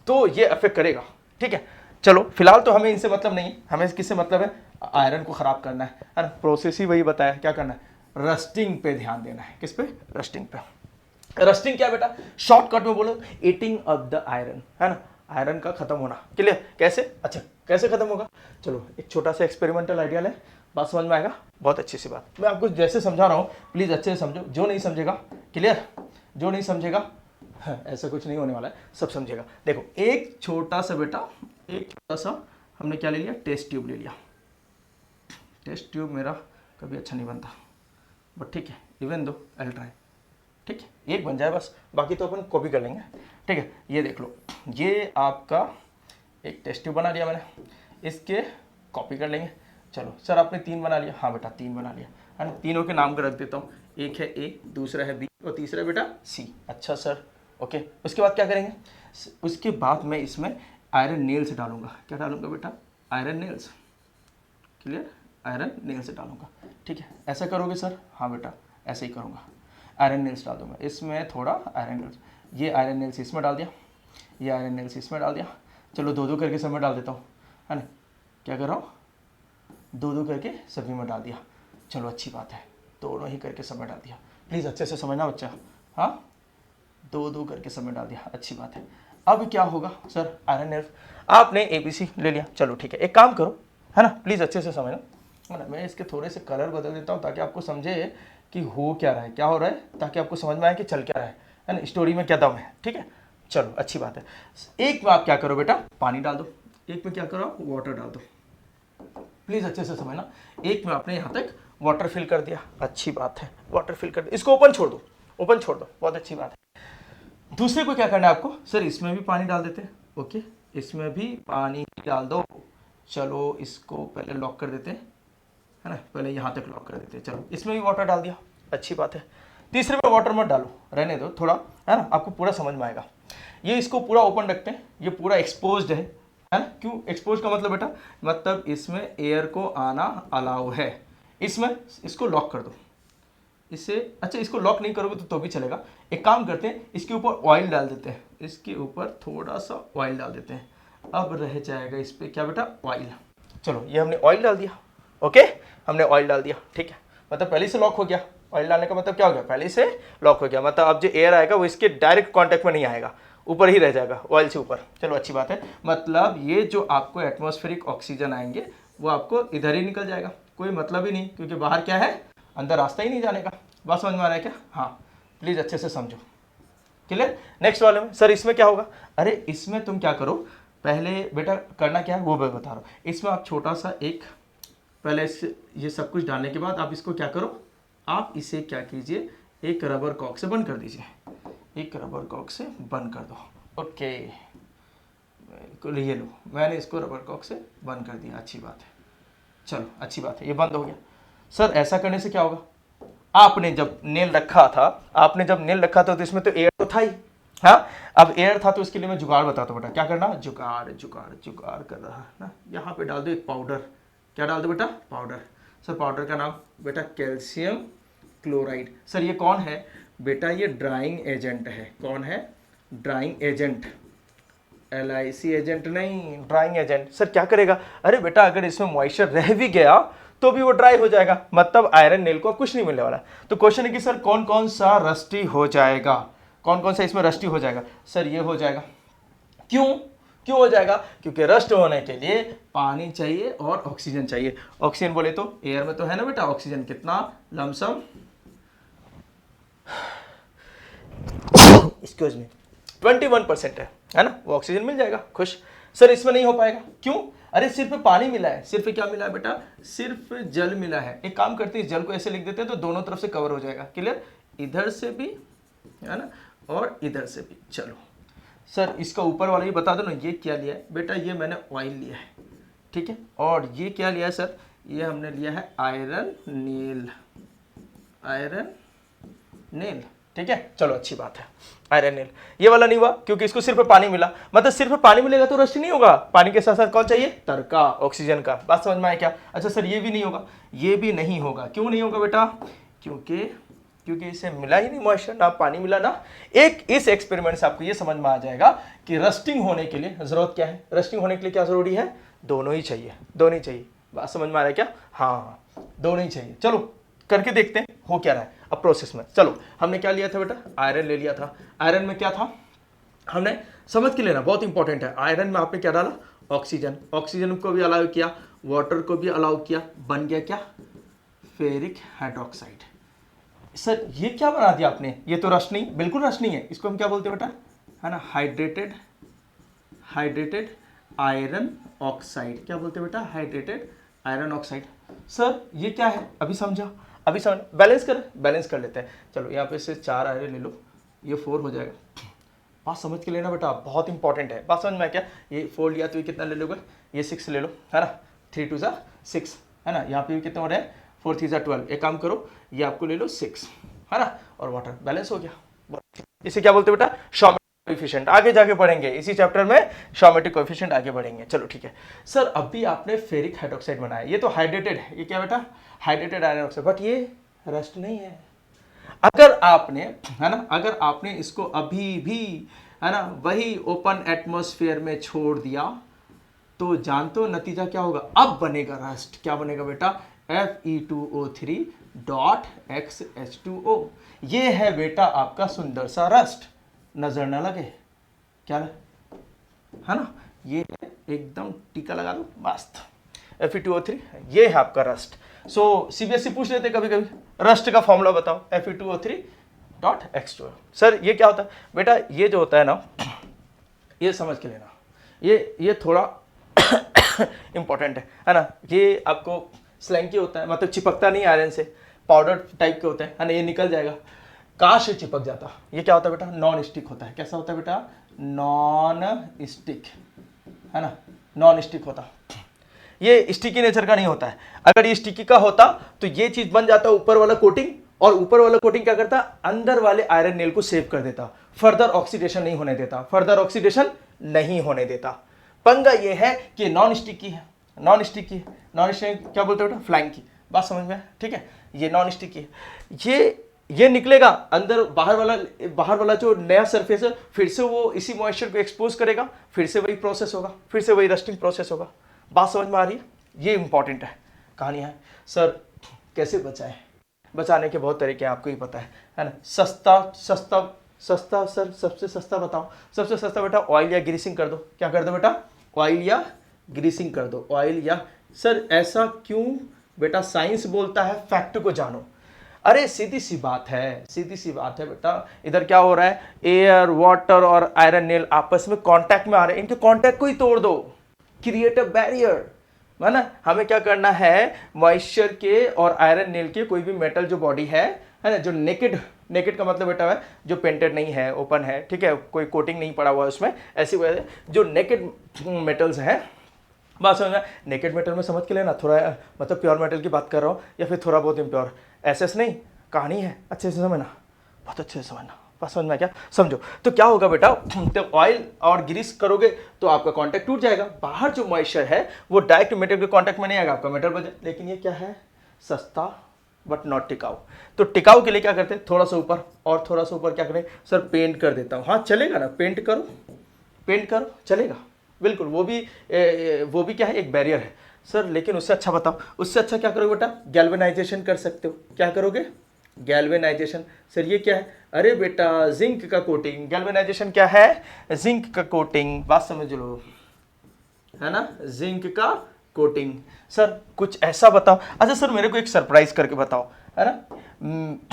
तो ये अफेक्ट करेगा। ठीक है, चलो फिलहाल तो हमें इनसे मतलब नहीं, हमें किससे मतलब है? आयरन को खराब करना है ना, प्रोसेस ही वही बताया, क्या करना है? रस्टिंग पे ध्यान देना है। किस पे? रस्टिंग पे। रस्टिंग क्या बेटा? शॉर्टकट में बोलो, ईटिंग ऑफ द आयरन, है ना, आयरन का खत्म होना। क्लियर? कैसे? अच्छा, कैसे खत्म होगा? चलो एक छोटा सा एक्सपेरिमेंटल आइडिया लें, बात समझ में आएगा? बहुत अच्छी सी बात, मैं आपको जैसे समझा रहा हूँ प्लीज अच्छे से समझो, जो नहीं समझेगा, क्लियर, जो नहीं समझेगा, हाँ, ऐसा कुछ नहीं होने वाला है, सब समझेगा। देखो एक छोटा सा बेटा, एक छोटा सा हमने क्या ले लिया? टेस्ट ट्यूब ले लिया। टेस्ट ट्यूब मेरा कभी अच्छा नहीं बनता, बट ठीक है, इवन दो आई ट्राई। ठीक है, एक बन जाए बस, बाकी तो अपन कॉपी कर लेंगे। ठीक है, ये देख लो, ये आपका एक टेस्ट ट्यूब बना लिया मैंने, इसके कॉपी कर लेंगे। चलो सर आपने 3 बना लिया, हाँ बेटा 3 बना लिया, है ना, तीनों के नाम कर रख देता हूँ, एक है ए, दूसरा है बी और तीसरा बेटा सी। अच्छा सर, ओके, उसके बाद क्या करेंगे? उसके बाद मैं इसमें आयरन नेल्स डालूंगा। क्या डालूंगा बेटा? Iron nails. Clear? Iron nails डालूंगा। ठीक है, ऐसा करोगे सर? हाँ बेटा ऐसे ही करूँगा, आयरन नेल्स डाल दूंगा इसमें, थोड़ा आयरन नेल्स, ये आयरन नेल्स इसमें डाल दिया, ये आयरन नेल्स इसमें डाल दिया। चलो 2-2 करके सब में डाल देता हूँ, है ना, क्या कर रहा हूँ? 2-2 करके सभी में डाल दिया। चलो अच्छी बात है, दोनों ही करके सब में डाल दिया। प्लीज़ अच्छे से समझना बच्चा, हाँ, 2-2 करके सब में डाल दिया, अच्छी बात है। अब क्या होगा सर? आयरन नेल्स आपने ABC ले लिया, चलो ठीक है, एक काम करो, है ना, प्लीज़ अच्छे से समझना, है ना, मैं इसके थोड़े से कलर बदल देता हूँ ताकि आपको समझे कि हो क्या रहा है, क्या हो रहा है, ताकि आपको समझ में आए कि चल क्या रहा है ना, स्टोरी में क्या दम है। ठीक है, चलो अच्छी बात है। एक में आप क्या करो बेटा? पानी डाल दो, एक में क्या करो? वाटर डाल दो। प्लीज़ अच्छे से समझना, एक में आपने यहाँ तक वाटर फिल कर दिया, अच्छी बात है, वाटर फिल कर दिया, इसको ओपन छोड़ दो, ओपन छोड़ दो, बहुत अच्छी बात है। दूसरे को क्या करना है आपको? सर इसमें भी पानी डाल देते हैं, ओके, इसमें भी पानी डाल दो। चलो इसको पहले लॉक कर देते हैं, है ना, पहले यहाँ तक लॉक कर देते हैं। चलो इसमें भी वाटर डाल दिया, अच्छी बात है। तीसरे में वाटर मत डालो, रहने दो थोड़ा, है ना, आपको पूरा समझ में आएगा। ये इसको पूरा ओपन रखते हैं, ये पूरा एक्सपोज्ड है ना। क्यों एक्सपोज का मतलब बेटा? मतलब इसमें एयर को आना अलाउ है, इसमें इसको लॉक कर दो इससे। अच्छा इसको लॉक नहीं करोगे तो भी चलेगा, एक काम करते हैं, इसके ऊपर ऑयल डाल देते हैं, इसके ऊपर थोड़ा सा ऑयल डाल देते हैं। अब रह जाएगा इस पर क्या बेटा? ऑयल। चलो ये हमने ऑयल डाल दिया, ओके, हमने ऑयल डाल दिया, ठीक है, मतलब पहले से लॉक हो गया। ऑयल डालने का मतलब क्या हो गया, पहले से लॉक हो गया, मतलब अब जो एयर आएगा वो इसके डायरेक्ट कांटेक्ट में नहीं आएगा, ऊपर ही रह जाएगा, ऑयल से ऊपर। चलो अच्छी बात है, मतलब ये जो आपको एटमॉस्फेरिक ऑक्सीजन आएंगे वो आपको इधर ही निकल जाएगा, कोई मतलब ही नहीं, क्योंकि बाहर क्या है, अंदर रास्ता ही नहीं जाने का। बात समझ में आ रहा है क्या? हाँ, प्लीज़ अच्छे से समझो, क्लियर। नेक्स्ट वाले में सर इसमें क्या होगा, अरे इसमें तुम क्या करो, पहले बेटा करना क्या है वो मैं बता रहा हूँ। इसमें आप छोटा सा एक, पहले ये सब कुछ डालने के बाद आप इसको क्या करो, आप इसे क्या कीजिए, एक रबर कॉक से बंद कर दीजिए, एक रबर कॉक से बंद कर दो, ओके, ये लो, मैंने इसको रबर कॉक से बंद कर दिया, अच्छी बात है, चलो अच्छी बात है, ये बंद हो गया। सर ऐसा करने से क्या होगा, आपने जब नेल रखा था, आपने जब नेल रखा था तो इसमें तो एयर तो था ही, हाँ, अब एयर था तो इसके लिए मैं जुगाड़ बताता हूँ बेटा, क्या करना, जुगाड़ जुगाड़ जुगाड़ कर रहा है ना, यहाँ पे डाल दो एक पाउडर, क्या डाल दो बेटा, पाउडर। सर पाउडर का नाम बेटा कैल्शियम क्लोराइड। सर ये कौन है बेटा, ये ड्राइंग एजेंट है, कौन है, ड्राइंग एजेंट, LIC एजेंट नहीं, ड्राइंग एजेंट। सर क्या करेगा, अरे बेटा अगर इसमें मॉइस्चर रह भी गया तो भी वो ड्राई हो जाएगा, मतलब आयरन नेल को कुछ नहीं मिलने वाला। तो क्वेश्चन है कि सर कौन कौन सा रस्टी हो जाएगा, कौन कौन सा इसमें रस्टी हो जाएगा। सर ये हो जाएगा, क्यों क्यों हो जाएगा, क्योंकि रस्ट होने के लिए पानी चाहिए और ऑक्सीजन चाहिए। ऑक्सीजन बोले तो एयर में तो है ना बेटा ऑक्सीजन, कितना, लमसम एक्सक्यूज मी 21% है ना, वो ऑक्सीजन मिल जाएगा, खुश। सर इसमें नहीं हो पाएगा, क्यों, अरे सिर्फ पानी मिला है, सिर्फ क्या मिला है बेटा, सिर्फ जल मिला है। एक काम करते हैं, जल को ऐसे लिख देते हैं तो दोनों तरफ से कवर हो जाएगा, क्लियर, इधर से भी है ना और इधर से भी। चलो सर इसका ऊपर वाला ही बता दो ना, ये क्या लिया है बेटा, ये मैंने ऑयल लिया है, ठीक है, और ये क्या लिया है सर, ये हमने लिया है आयरन नील, आयरन नील, ठीक है, चलो अच्छी बात है, आयरन नील। ये वाला नहीं हुआ क्योंकि इसको सिर्फ पानी मिला, मतलब सिर्फ पानी मिलेगा तो रस्ट नहीं होगा, पानी के साथ साथ कौन चाहिए, तरका, ऑक्सीजन का। बात समझ में आया क्या? अच्छा सर ये भी नहीं होगा, ये भी नहीं होगा, क्यों नहीं होगा बेटा, क्योंकि इसे मिला ही नहीं मॉइस्चर, ना पानी मिला ना। एक इस एक्सपेरिमेंट से आपको ये समझ में आ जाएगा कि रस्टिंग होने के लिए जरूरत क्या है, रस्टिंग होने के लिए क्या जरूरी है, दोनों ही चाहिए, दोनों ही चाहिए। बात समझ में आ रहा है क्या? हाँ दोनों ही चाहिए। चलो करके देखते हैं हो क्या रहा है अब प्रोसेस में। चलो हमने क्या लिया था बेटा, आयरन ले लिया था। आयरन में क्या था, हमने समझ के लेना, बहुत इंपॉर्टेंट है। आयरन में आपने क्या डाला, ऑक्सीजन, ऑक्सीजन को भी अलाउ किया, वाटर को भी अलाउ किया, बन गया क्या, फेरिक हाइड्रोक्साइड। सर ये क्या बना दिया आपने, ये तो रस्ट नहीं, बिल्कुल रस्ट नहीं है, इसको हम क्या बोलते हैं बेटा, है ना, हाइड्रेटेड आयरन ऑक्साइड। क्या बोलते हैं बेटा, हाइड्रेटेड आयरन ऑक्साइड। सर ये क्या है, अभी समझा, अभी समझ, बैलेंस कर लेते हैं। चलो यहाँ पे से 4 आयरन ले लो, ये 4 हो जाएगा। बात समझ के लेना बेटा, बहुत इंपॉर्टेंट है। बात समझ में क्या, ये 4 लिया तो ये कितना ले लोगे, ये 6 ले लो, है ना, 3 2 6, है ना, यहाँ पे भी कितना हो रहा है, 4 3 12। एक काम करो, ये आपको ले लो 6, है ना, और वाटर, बैलेंस हो गया। इसे क्या बोलते हैं बेटा, शॉर्मेटिक कोएफिशिएंट। आगे जाके पढ़ेंगे इसी चैप्टर में, शॉर्मेटिक कोएफिशिएंट आगे बढ़ेंगे। चलो ठीक है सर, अभी आपने फेरिक हाइड्रोक्साइड बनाया, ये तो हाइड्रेटेड है, ये क्या बेटा, हाइड्रेटेड आयरन ऑक्साइड, बट ये रस्ट नहीं है। अगर आपने, है ना, अगर आपने इसको अभी भी, है ना, वही ओपन एटमॉस्फेयर में छोड़ दिया तो जानते हो नतीजा क्या होगा, अब बनेगा रस्ट। क्या बनेगा बेटा, Fe2O3.XH2O। ये है बेटा आपका सुंदर सा रस्ट, नजर ना लगे, क्या है ना, ये है एकदम टीका लगा दो, मस्त, Fe2O3, ये है आपका रस्ट। सो CBSE पूछ लेते कभी कभी, रस्ट का फॉर्मूला बताओ, Fe2O3.X2O। सर ये क्या होता है बेटा, ये जो होता है ना, ये समझ के लेना, ये थोड़ा इंपॉर्टेंट है ना, ये आपको स्लैंकी होता है, मतलब चिपकता नहीं आयरन से, पाउडर टाइप के होते हैं, है ना, ये निकल जाएगा, काश से चिपक जाता। ये क्या होता है बेटा, नॉन स्टिक होता है। कैसा होता है बेटा, नॉन स्टिक, है ना, नॉन स्टिक होता, ये स्टिकी नेचर का नहीं होता है। अगर ये स्टिकी का होता तो ये चीज बन जाता ऊपर वाला कोटिंग, और ऊपर वाला कोटिंग क्या करता, अंदर वाले आयरन नेल को सेव कर देता, फर्दर ऑक्सीडेशन नहीं होने देता, फर्दर ऑक्सीडेशन नहीं होने देता। पंगा ये है कि नॉन स्टिकी है, नॉन स्टिकी है, नॉन स्टिकी क्या बोलते हो बेटा, फ्लैंकी। बात समझ में, ठीक है, ये नॉन स्टिकी है, ये निकलेगा अंदर, बाहर वाला जो नया सरफेस है फिर से वो इसी मॉइस्चर को एक्सपोज करेगा, फिर से वही प्रोसेस होगा, फिर से वही रस्टिंग प्रोसेस होगा। बात समझ में आ रही है? ये इंपॉर्टेंट है। कहानी है सर कैसे बचाएं, बचाने के बहुत तरीके हैं, आपको ही पता है ना। सस्ता सस्ता सस्ता सर, सबसे सस्ता बताओ। सबसे सस्ता बेटा ऑयल या ग्रीसिंग कर दो। क्या कर दो बेटा? ऑयल या ग्रीसिंग कर दो। ऑयल या, सर ऐसा क्यों बेटा? साइंस बोलता है फैक्ट को जानो। अरे सीधी सी बात है, सीधी सी बात है बेटा। इधर क्या हो रहा है? एयर, वाटर और आयरन नेल आपस में कांटेक्ट में आ रहे हैं, इनके कांटेक्ट को ही तोड़ दो। क्रिएट अ बैरियर, है ना। हमें क्या करना है? मॉइस्चर के और आयरन नेल के, कोई भी मेटल जो बॉडी है ना, जो नेकेड, नेकेड का मतलब बेटा है जो पेंटेड नहीं है, ओपन है, ठीक है, कोई कोटिंग नहीं पड़ा हुआ है उसमें, ऐसी वजह से जो नेकेड मेटल्स हैं। बात समझ में? नेकेड मेटल में समझ के लेना, थोड़ा मतलब प्योर मेटल की बात कर रहा हूँ या फिर थोड़ा बहुत इम्प्योर, ऐसे नहीं, कहानी है, अच्छे से समझना, बहुत अच्छे से समझना। बात समझ में क्या? समझो। तो क्या होगा बेटा? तो ऑयल और ग्रीस करोगे तो आपका कांटेक्ट टूट जाएगा, बाहर जो मॉइस्चर है वो डायरेक्ट मेटल के कांटेक्ट में नहीं आएगा, आपका मेटल बचे। लेकिन ये क्या है? सस्ता बट नॉट टिकाऊ। तो टिकाऊ के लिए क्या करते हैं? थोड़ा सा ऊपर और थोड़ा सा ऊपर क्या करें? सर पेंट कर देता हूँ। हाँ चलेगा ना, पेंट करो, पेंट करो, चलेगा बिल्कुल। वो भी क्या है? एक बैरियर है सर। लेकिन उससे अच्छा बताओ, उससे अच्छा क्या करोगे बेटा? गैल्वेनाइजेशन कर सकते हो। क्या करोगे? गैल्वेनाइजेशन। सर ये क्या है? अरे बेटा जिंक का कोटिंग। गैल्वेनाइजेशन क्या है? जिंक का कोटिंग। बात समझ लो, है ना, जिंक का कोटिंग। सर कुछ ऐसा बताओ। अच्छा सर मेरे को एक सरप्राइज करके बताओ, है ना।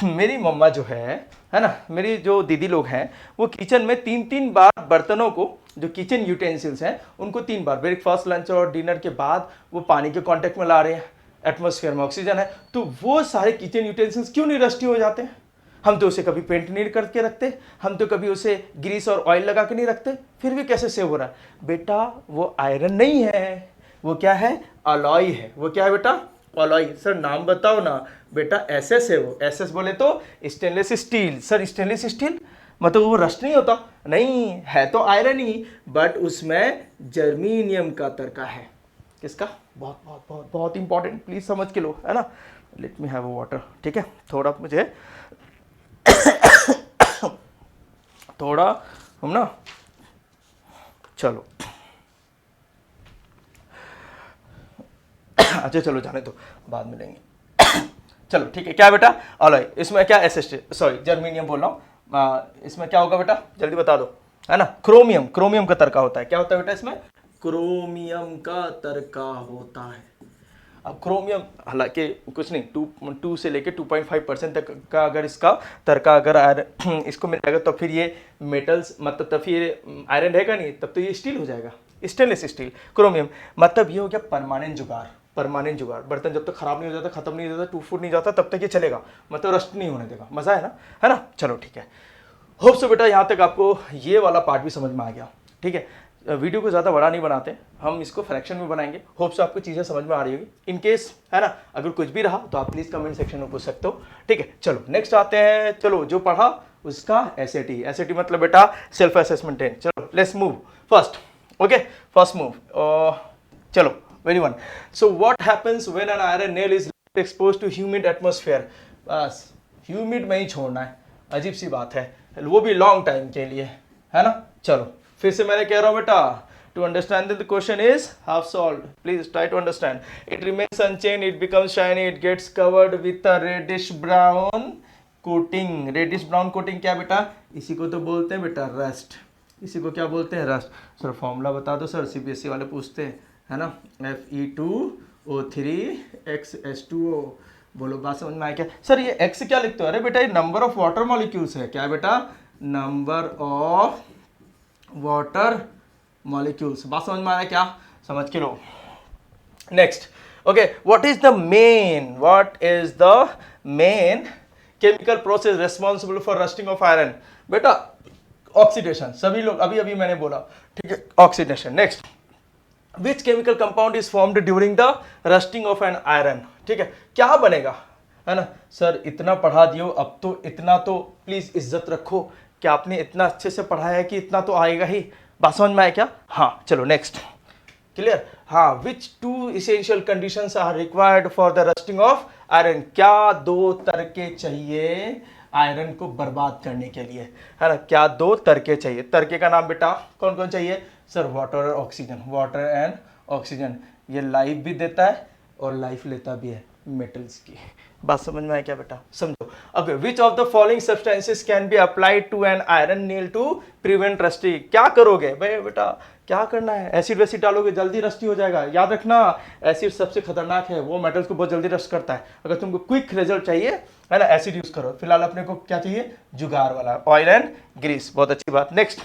मेरी मम्मा जो है ना, मेरी जो दीदी लोग हैं, वो किचन में 3-3 बार बर्तनों को, जो किचन यूटेंसिल्स हैं उनको 3 बार ब्रेकफास्ट, लंच और डिनर के बाद वो पानी के कांटेक्ट में ला रहे हैं। एटमॉस्फेयर में ऑक्सीजन है, तो वो सारे किचन यूटेंसिल्स क्यों नहीं रस्टी हो जाते हैं? हम तो उसे कभी पेंट नहीं करके रखते, हम तो कभी उसे ग्रीस और ऑयल लगा के नहीं रखते, फिर भी कैसे सेव हो रहा है? बेटा वो आयरन नहीं है, वो क्या है? अलॉय है। वो क्या है बेटा? अलॉय। सर नाम बताओ ना बेटा। एसएस है वो। एसएस बोले तो stainless steel. Sir stainless steel मतलब वो रस्ट नहीं होता? नहीं है, तो आयरन ही, बट उसमें जर्मीनियम का तरका है। किसका? बहुत बहुत बहुत बहुत इंपॉर्टेंट, प्लीज समझ के लो, है ना। लेट मी हैव वाटर, ठीक है, थोड़ा मुझे थोड़ा हम ना, चलो अच्छा चलो जाने दो, बाद में लेंगे। चलो ठीक है। क्या बेटा? अलॉय। इसमें क्या? एसएस, सॉरी जर्मेनियम बोल रहा हूँ। इसमें क्या होगा बेटा? जल्दी बता दो, है ना। क्रोमियम। क्रोमियम का तरका होता है। क्या होता है बेटा इसमें? क्रोमियम का तरका होता है। अब क्रोमियम हालांकि कुछ नहीं, 2 से लेके 2.5% तक का अगर इसका तरका अगर इसको मिल जाएगा तो फिर ये मेटल्स, मतलब तब फिर आयरन रहेगा नहीं, तब तो ये स्टील हो जाएगा, स्टेनलेस स्टील। क्रोमियम मतलब ये हो गया परमानेंट जुगाड़। परमानेंट जुगाड़, बर्तन जब तक खराब नहीं हो जाता, खत्म नहीं हो जाता, टूट फूट नहीं जाता, तब तक ये चलेगा, मतलब रस्ट नहीं होने देगा। मजा है ना, है ना। चलो ठीक है। होप सो बेटा यहाँ तक आपको ये वाला पार्ट भी समझ में आ गया, ठीक है। वीडियो को ज़्यादा बड़ा नहीं बनाते, हम इसको फ्रैक्शन में बनाएंगे। होप सो आपको चीज़ें समझ में आ रही होगी। इन केस, है ना, अगर कुछ भी रहा तो आप प्लीज़ कमेंट सेक्शन में पूछ सकते हो, ठीक है। चलो नेक्स्ट आते हैं। चलो जो पढ़ा उसका एसएटी। एसएटी मतलब बेटा सेल्फ असेसमेंट टेस्ट। चलो let's move first, okay, first move. चलो very one. So what happens when an iron nail is expose to humid atmosphere? बस ह्यूमिड में ही छोड़ना है, अजीब सी बात है, वो भी लॉन्ग टाइम के लिए, है ना। चलो फिर से मैंने कह रहा हूं बेटा, to understand that the question is half solved, please try to understand. It remains unchanged, it becomes shiny, it gets covered with a reddish brown coating. reddish brown coating क्या बेटा? इसी को तो बोलते हैं बेटा रस्ट। इसी को क्या बोलते हैं? रस्ट। सर फॉर्मूला बता दो सर, सीबीएसई वाले पूछते हैं, है ना। Fe2O3XH2O। बोलो बात समझ में आया क्या? सर ये X क्या लिखते हो? अरे बेटा ये नंबर ऑफ वाटर मॉलिक्यूल्स है। क्या बेटा? Number of water molecules. बात समझ में आ रहा है क्या? समझ के लो। Next, okay, what is the main chemical process responsible for rusting of iron? बेटा ऑक्सीडेशन। सभी लोग अभी अभी मैंने बोला, ठीक है, oxidation. Next, which chemical compound is formed during the rusting of an iron? ठीक है, क्या बनेगा, है ना। सर इतना पढ़ा दियो, अब तो इतना तो प्लीज इज्जत रखो कि आपने इतना अच्छे से पढ़ाया है कि इतना तो आएगा ही। बात समझ में आया क्या? हाँ चलो नेक्स्ट, क्लियर। हाँ, which 2 essential conditions are required for the rusting of iron? क्या 2 तरके चाहिए आयरन को बर्बाद करने के लिए, है ना। क्या 2 तरके चाहिए? तरके का नाम बेटा कौन कौन चाहिए? सर वाटर और ऑक्सीजन, वाटर एंड ऑक्सीजन, ये लाइफ भी देता है और लाइफ लेता भी है मेटल्स की। बात समझ में आया क्या बेटा? समझो। अब which of the following substances can be applied to an iron nail to prevent rusty? क्या करोगे भाई बेटा, क्या करना है? एसिड वेसिड डालोगे जल्दी रस्टी हो जाएगा। याद रखना एसिड सबसे खतरनाक है, वो मेटल्स को बहुत जल्दी रस्ट करता है। अगर तुमको क्विक रिजल्ट चाहिए है ना, एसिड यूज करो। फिलहाल अपने को क्या चाहिए? जुगाड़ वाला, ऑयल एंड ग्रीस। बहुत अच्छी बात। Next,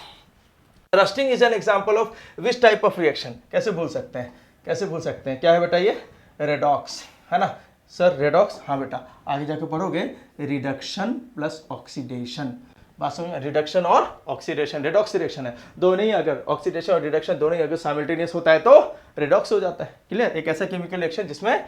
rusting is an example of which type of reaction? कैसे भूल सकते हैं, कैसे भूल सकते हैं? क्या है बेटा ये? रेडॉक्स है ना सर, रेडॉक्स। हाँ बेटा, आगे जाके पढ़ोगे रिडक्शन प्लस ऑक्सीडेशन। बात समझ में? रिडक्शन और ऑक्सीडेशन, रेडॉक्स रिएक्शन है। दोनों ही अगर ऑक्सीडेशन और रिडक्शन दोनों ही अगर साइमल्टेनियस होता है तो रेडॉक्स हो जाता है। क्लियर? एक ऐसा केमिकल रिएक्शन जिसमें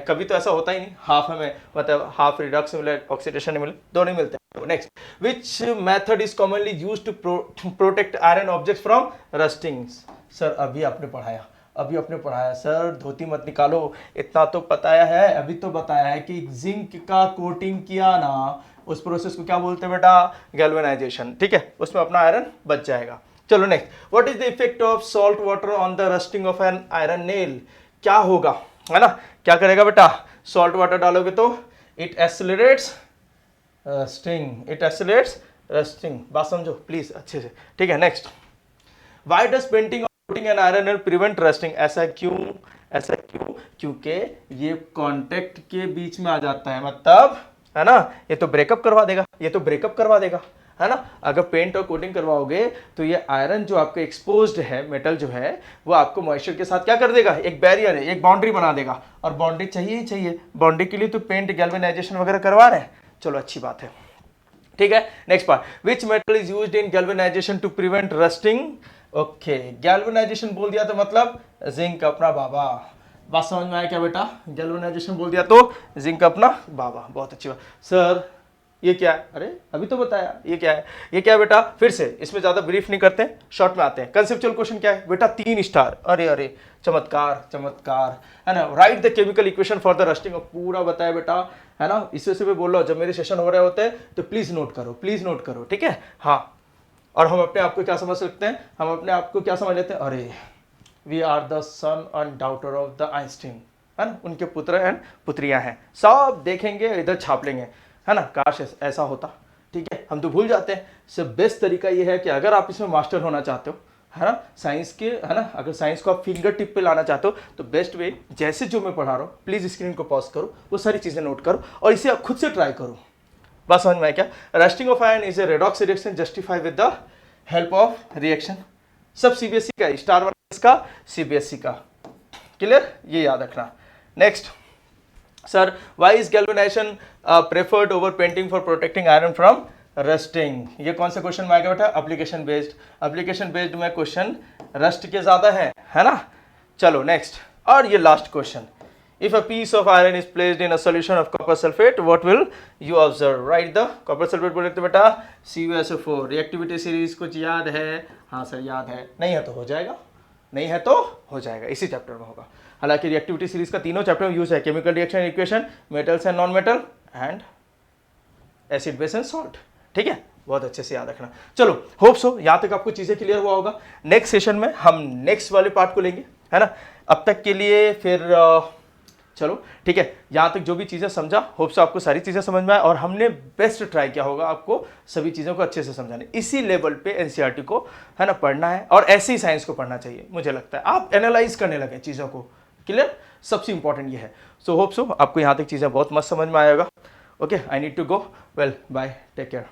कभी तो ऐसा होता ही नहीं, हाफ हमें मतलब हाफ रिडॉक्स मिले ऑक्सीडेशन मिले, दोनों ही मिलते हैं। Next, which method is commonly used to protect iron object from rusting? Sir अभी आपने पढ़ाया, अभी आपने पढ़ाया सर, धोती मत निकालो, इतना तो बताया है, अभी तो बताया है कि जिंक का कोटिंग किया ना, उस प्रोसेस को क्या बोलते हैं बेटा? गैल्वेनाइजेशन। ठीक है, उसमें अपना आयरन बच जाएगा। चलो next, what is the effect of salt water on the rusting of an iron nail? क्या होगा, है ना, क्या करेगा बेटा? सॉल्ट वाटर डालोगे तो it accelerates rusting, it accelerates rusting. बात समझो प्लीज अच्छे से। ठीक है, next, why does painting coating N iron nail prevent rusting? ऐसा क्यों, ऐसा क्यों? क्योंकि ये कांटेक्ट के बीच में आ जाता है, मतलब है ना, ये तो ब्रेकअप करवा देगा, ये तो ब्रेकअप करवा देगा, है ना। अगर पेंट और कोटिंग करवाओगे तो ये आयरन जो आपका एक्सपोज्ड है, मेटल जो है, वो आपको मॉइस्चर के साथ क्या कर देगा? एक बैरियर है, एक बाउंड्री बना देगा, और बाउंड्री चाहिए ही चाहिए। बाउंड्री के लिए तो पेंट गैल्वेनाइजेशन वगैरह करवा रहे हैं। चलो अच्छी बात है। ठीक है, next part, which metal is used in galvanisation to prevent rusting? Okay, galvanisation बोल दिया तो मतलब जिंक अपना बाबा। बात समझ में आया क्या बेटा? गैल्वेनाइजेशन बोल दिया तो जिंक अपना बाबा। बहुत अच्छी बात। सर ये क्या है? अरे अभी तो बताया, ये क्या है? ये क्या है बेटा? फिर से, इसमें ज्यादा ब्रीफ नहीं करते, शॉर्ट में आते हैं। कंसेप्चुअल क्वेश्चन क्या है बेटा? 3 स्टार। अरे अरे चमत्कार, चमत्कार, है ना। Right the chemical equation for the rusting. पूरा बताया बेटा, है ना। इस वजह से मैं बोल रहा हूँ, जब मेरे सेशन हो रहे होते हैं तो प्लीज नोट करो, प्लीज नोट करो। ठीक है, हाँ। और हम अपने आप को क्या समझ सकते हैं? हम अपने आप को क्या समझ लेते हैं? अरे we are the son and daughter of the Einstein, है ना, उनके पुत्र एंड पुत्रियां हैं। सब देखेंगे, इधर छाप लेंगे, है ना। काश ऐसा होता। ठीक है, हम तो भूल जाते हैं। सब बेस्ट तरीका ये है कि अगर आप इसमें मास्टर होना चाहते हो, है ना, साइंस के, है ना, अगर साइंस को आप फिंगर टिप पे लाना चाहते हो तो बेस्ट वे, जैसे जो मैं पढ़ा रहा हूँ, प्लीज स्क्रीन को पॉज करो, वो सारी चीजें नोट करो और इसे आप खुद से ट्राई करो। बात समझ में आया क्या? Rusting of iron is a redox reaction justify with the help of reaction. सब सीबीएसई का, स्टार वाला इसका सीबीएसई का। क्लियर? ये याद रखना। Next, sir why is galvanisation preferred over painting for protecting iron from rusting? ये कौन सा क्वेश्चन में आएगा बेटा? Application based. एप्लीकेशन बेस्ड में क्वेश्चन रस्ट के ज्यादा है ना। चलो नेक्स्ट, और ये last question, if a piece of iron is placed in a solution of copper sulfate, what will you observe? Write the copper sulfate बोले तो बेटा CuSO4। रिएक्टिविटी सीरीज कुछ याद है? हाँ सर याद है। नहीं है तो हो जाएगा, नहीं है तो हो जाएगा, इसी चैप्टर में होगा। हालांकि रिएक्टिविटी सीरीज का तीनों चैप्टर में यूज है, chemical reaction equation, metals and non metal, and acid base and salt. ठीक है, बहुत अच्छे से याद रखना। चलो होप सो यहाँ तक आपको चीजें क्लियर हुआ होगा। नेक्स्ट सेशन में हम नेक्स्ट वाले पार्ट को लेंगे, है ना। अब तक के लिए फिर चलो ठीक है, यहाँ तक जो भी चीज़ें समझा, होप से आपको सारी चीज़ें समझ में आए, और हमने बेस्ट ट्राई किया होगा आपको सभी चीज़ों को अच्छे से समझाने। इसी लेवल पे एनसीईआरटी को, है ना, पढ़ना है, और ऐसे ही साइंस को पढ़ना चाहिए। मुझे लगता है आप एनालाइज करने लगे चीज़ों को। क्लियर? सबसे इंपॉर्टेंट ये है। सो होप सो आपको यहाँ तक चीज़ें बहुत मस्त समझ में आएगा। Okay, I need to go. Well bye, take care.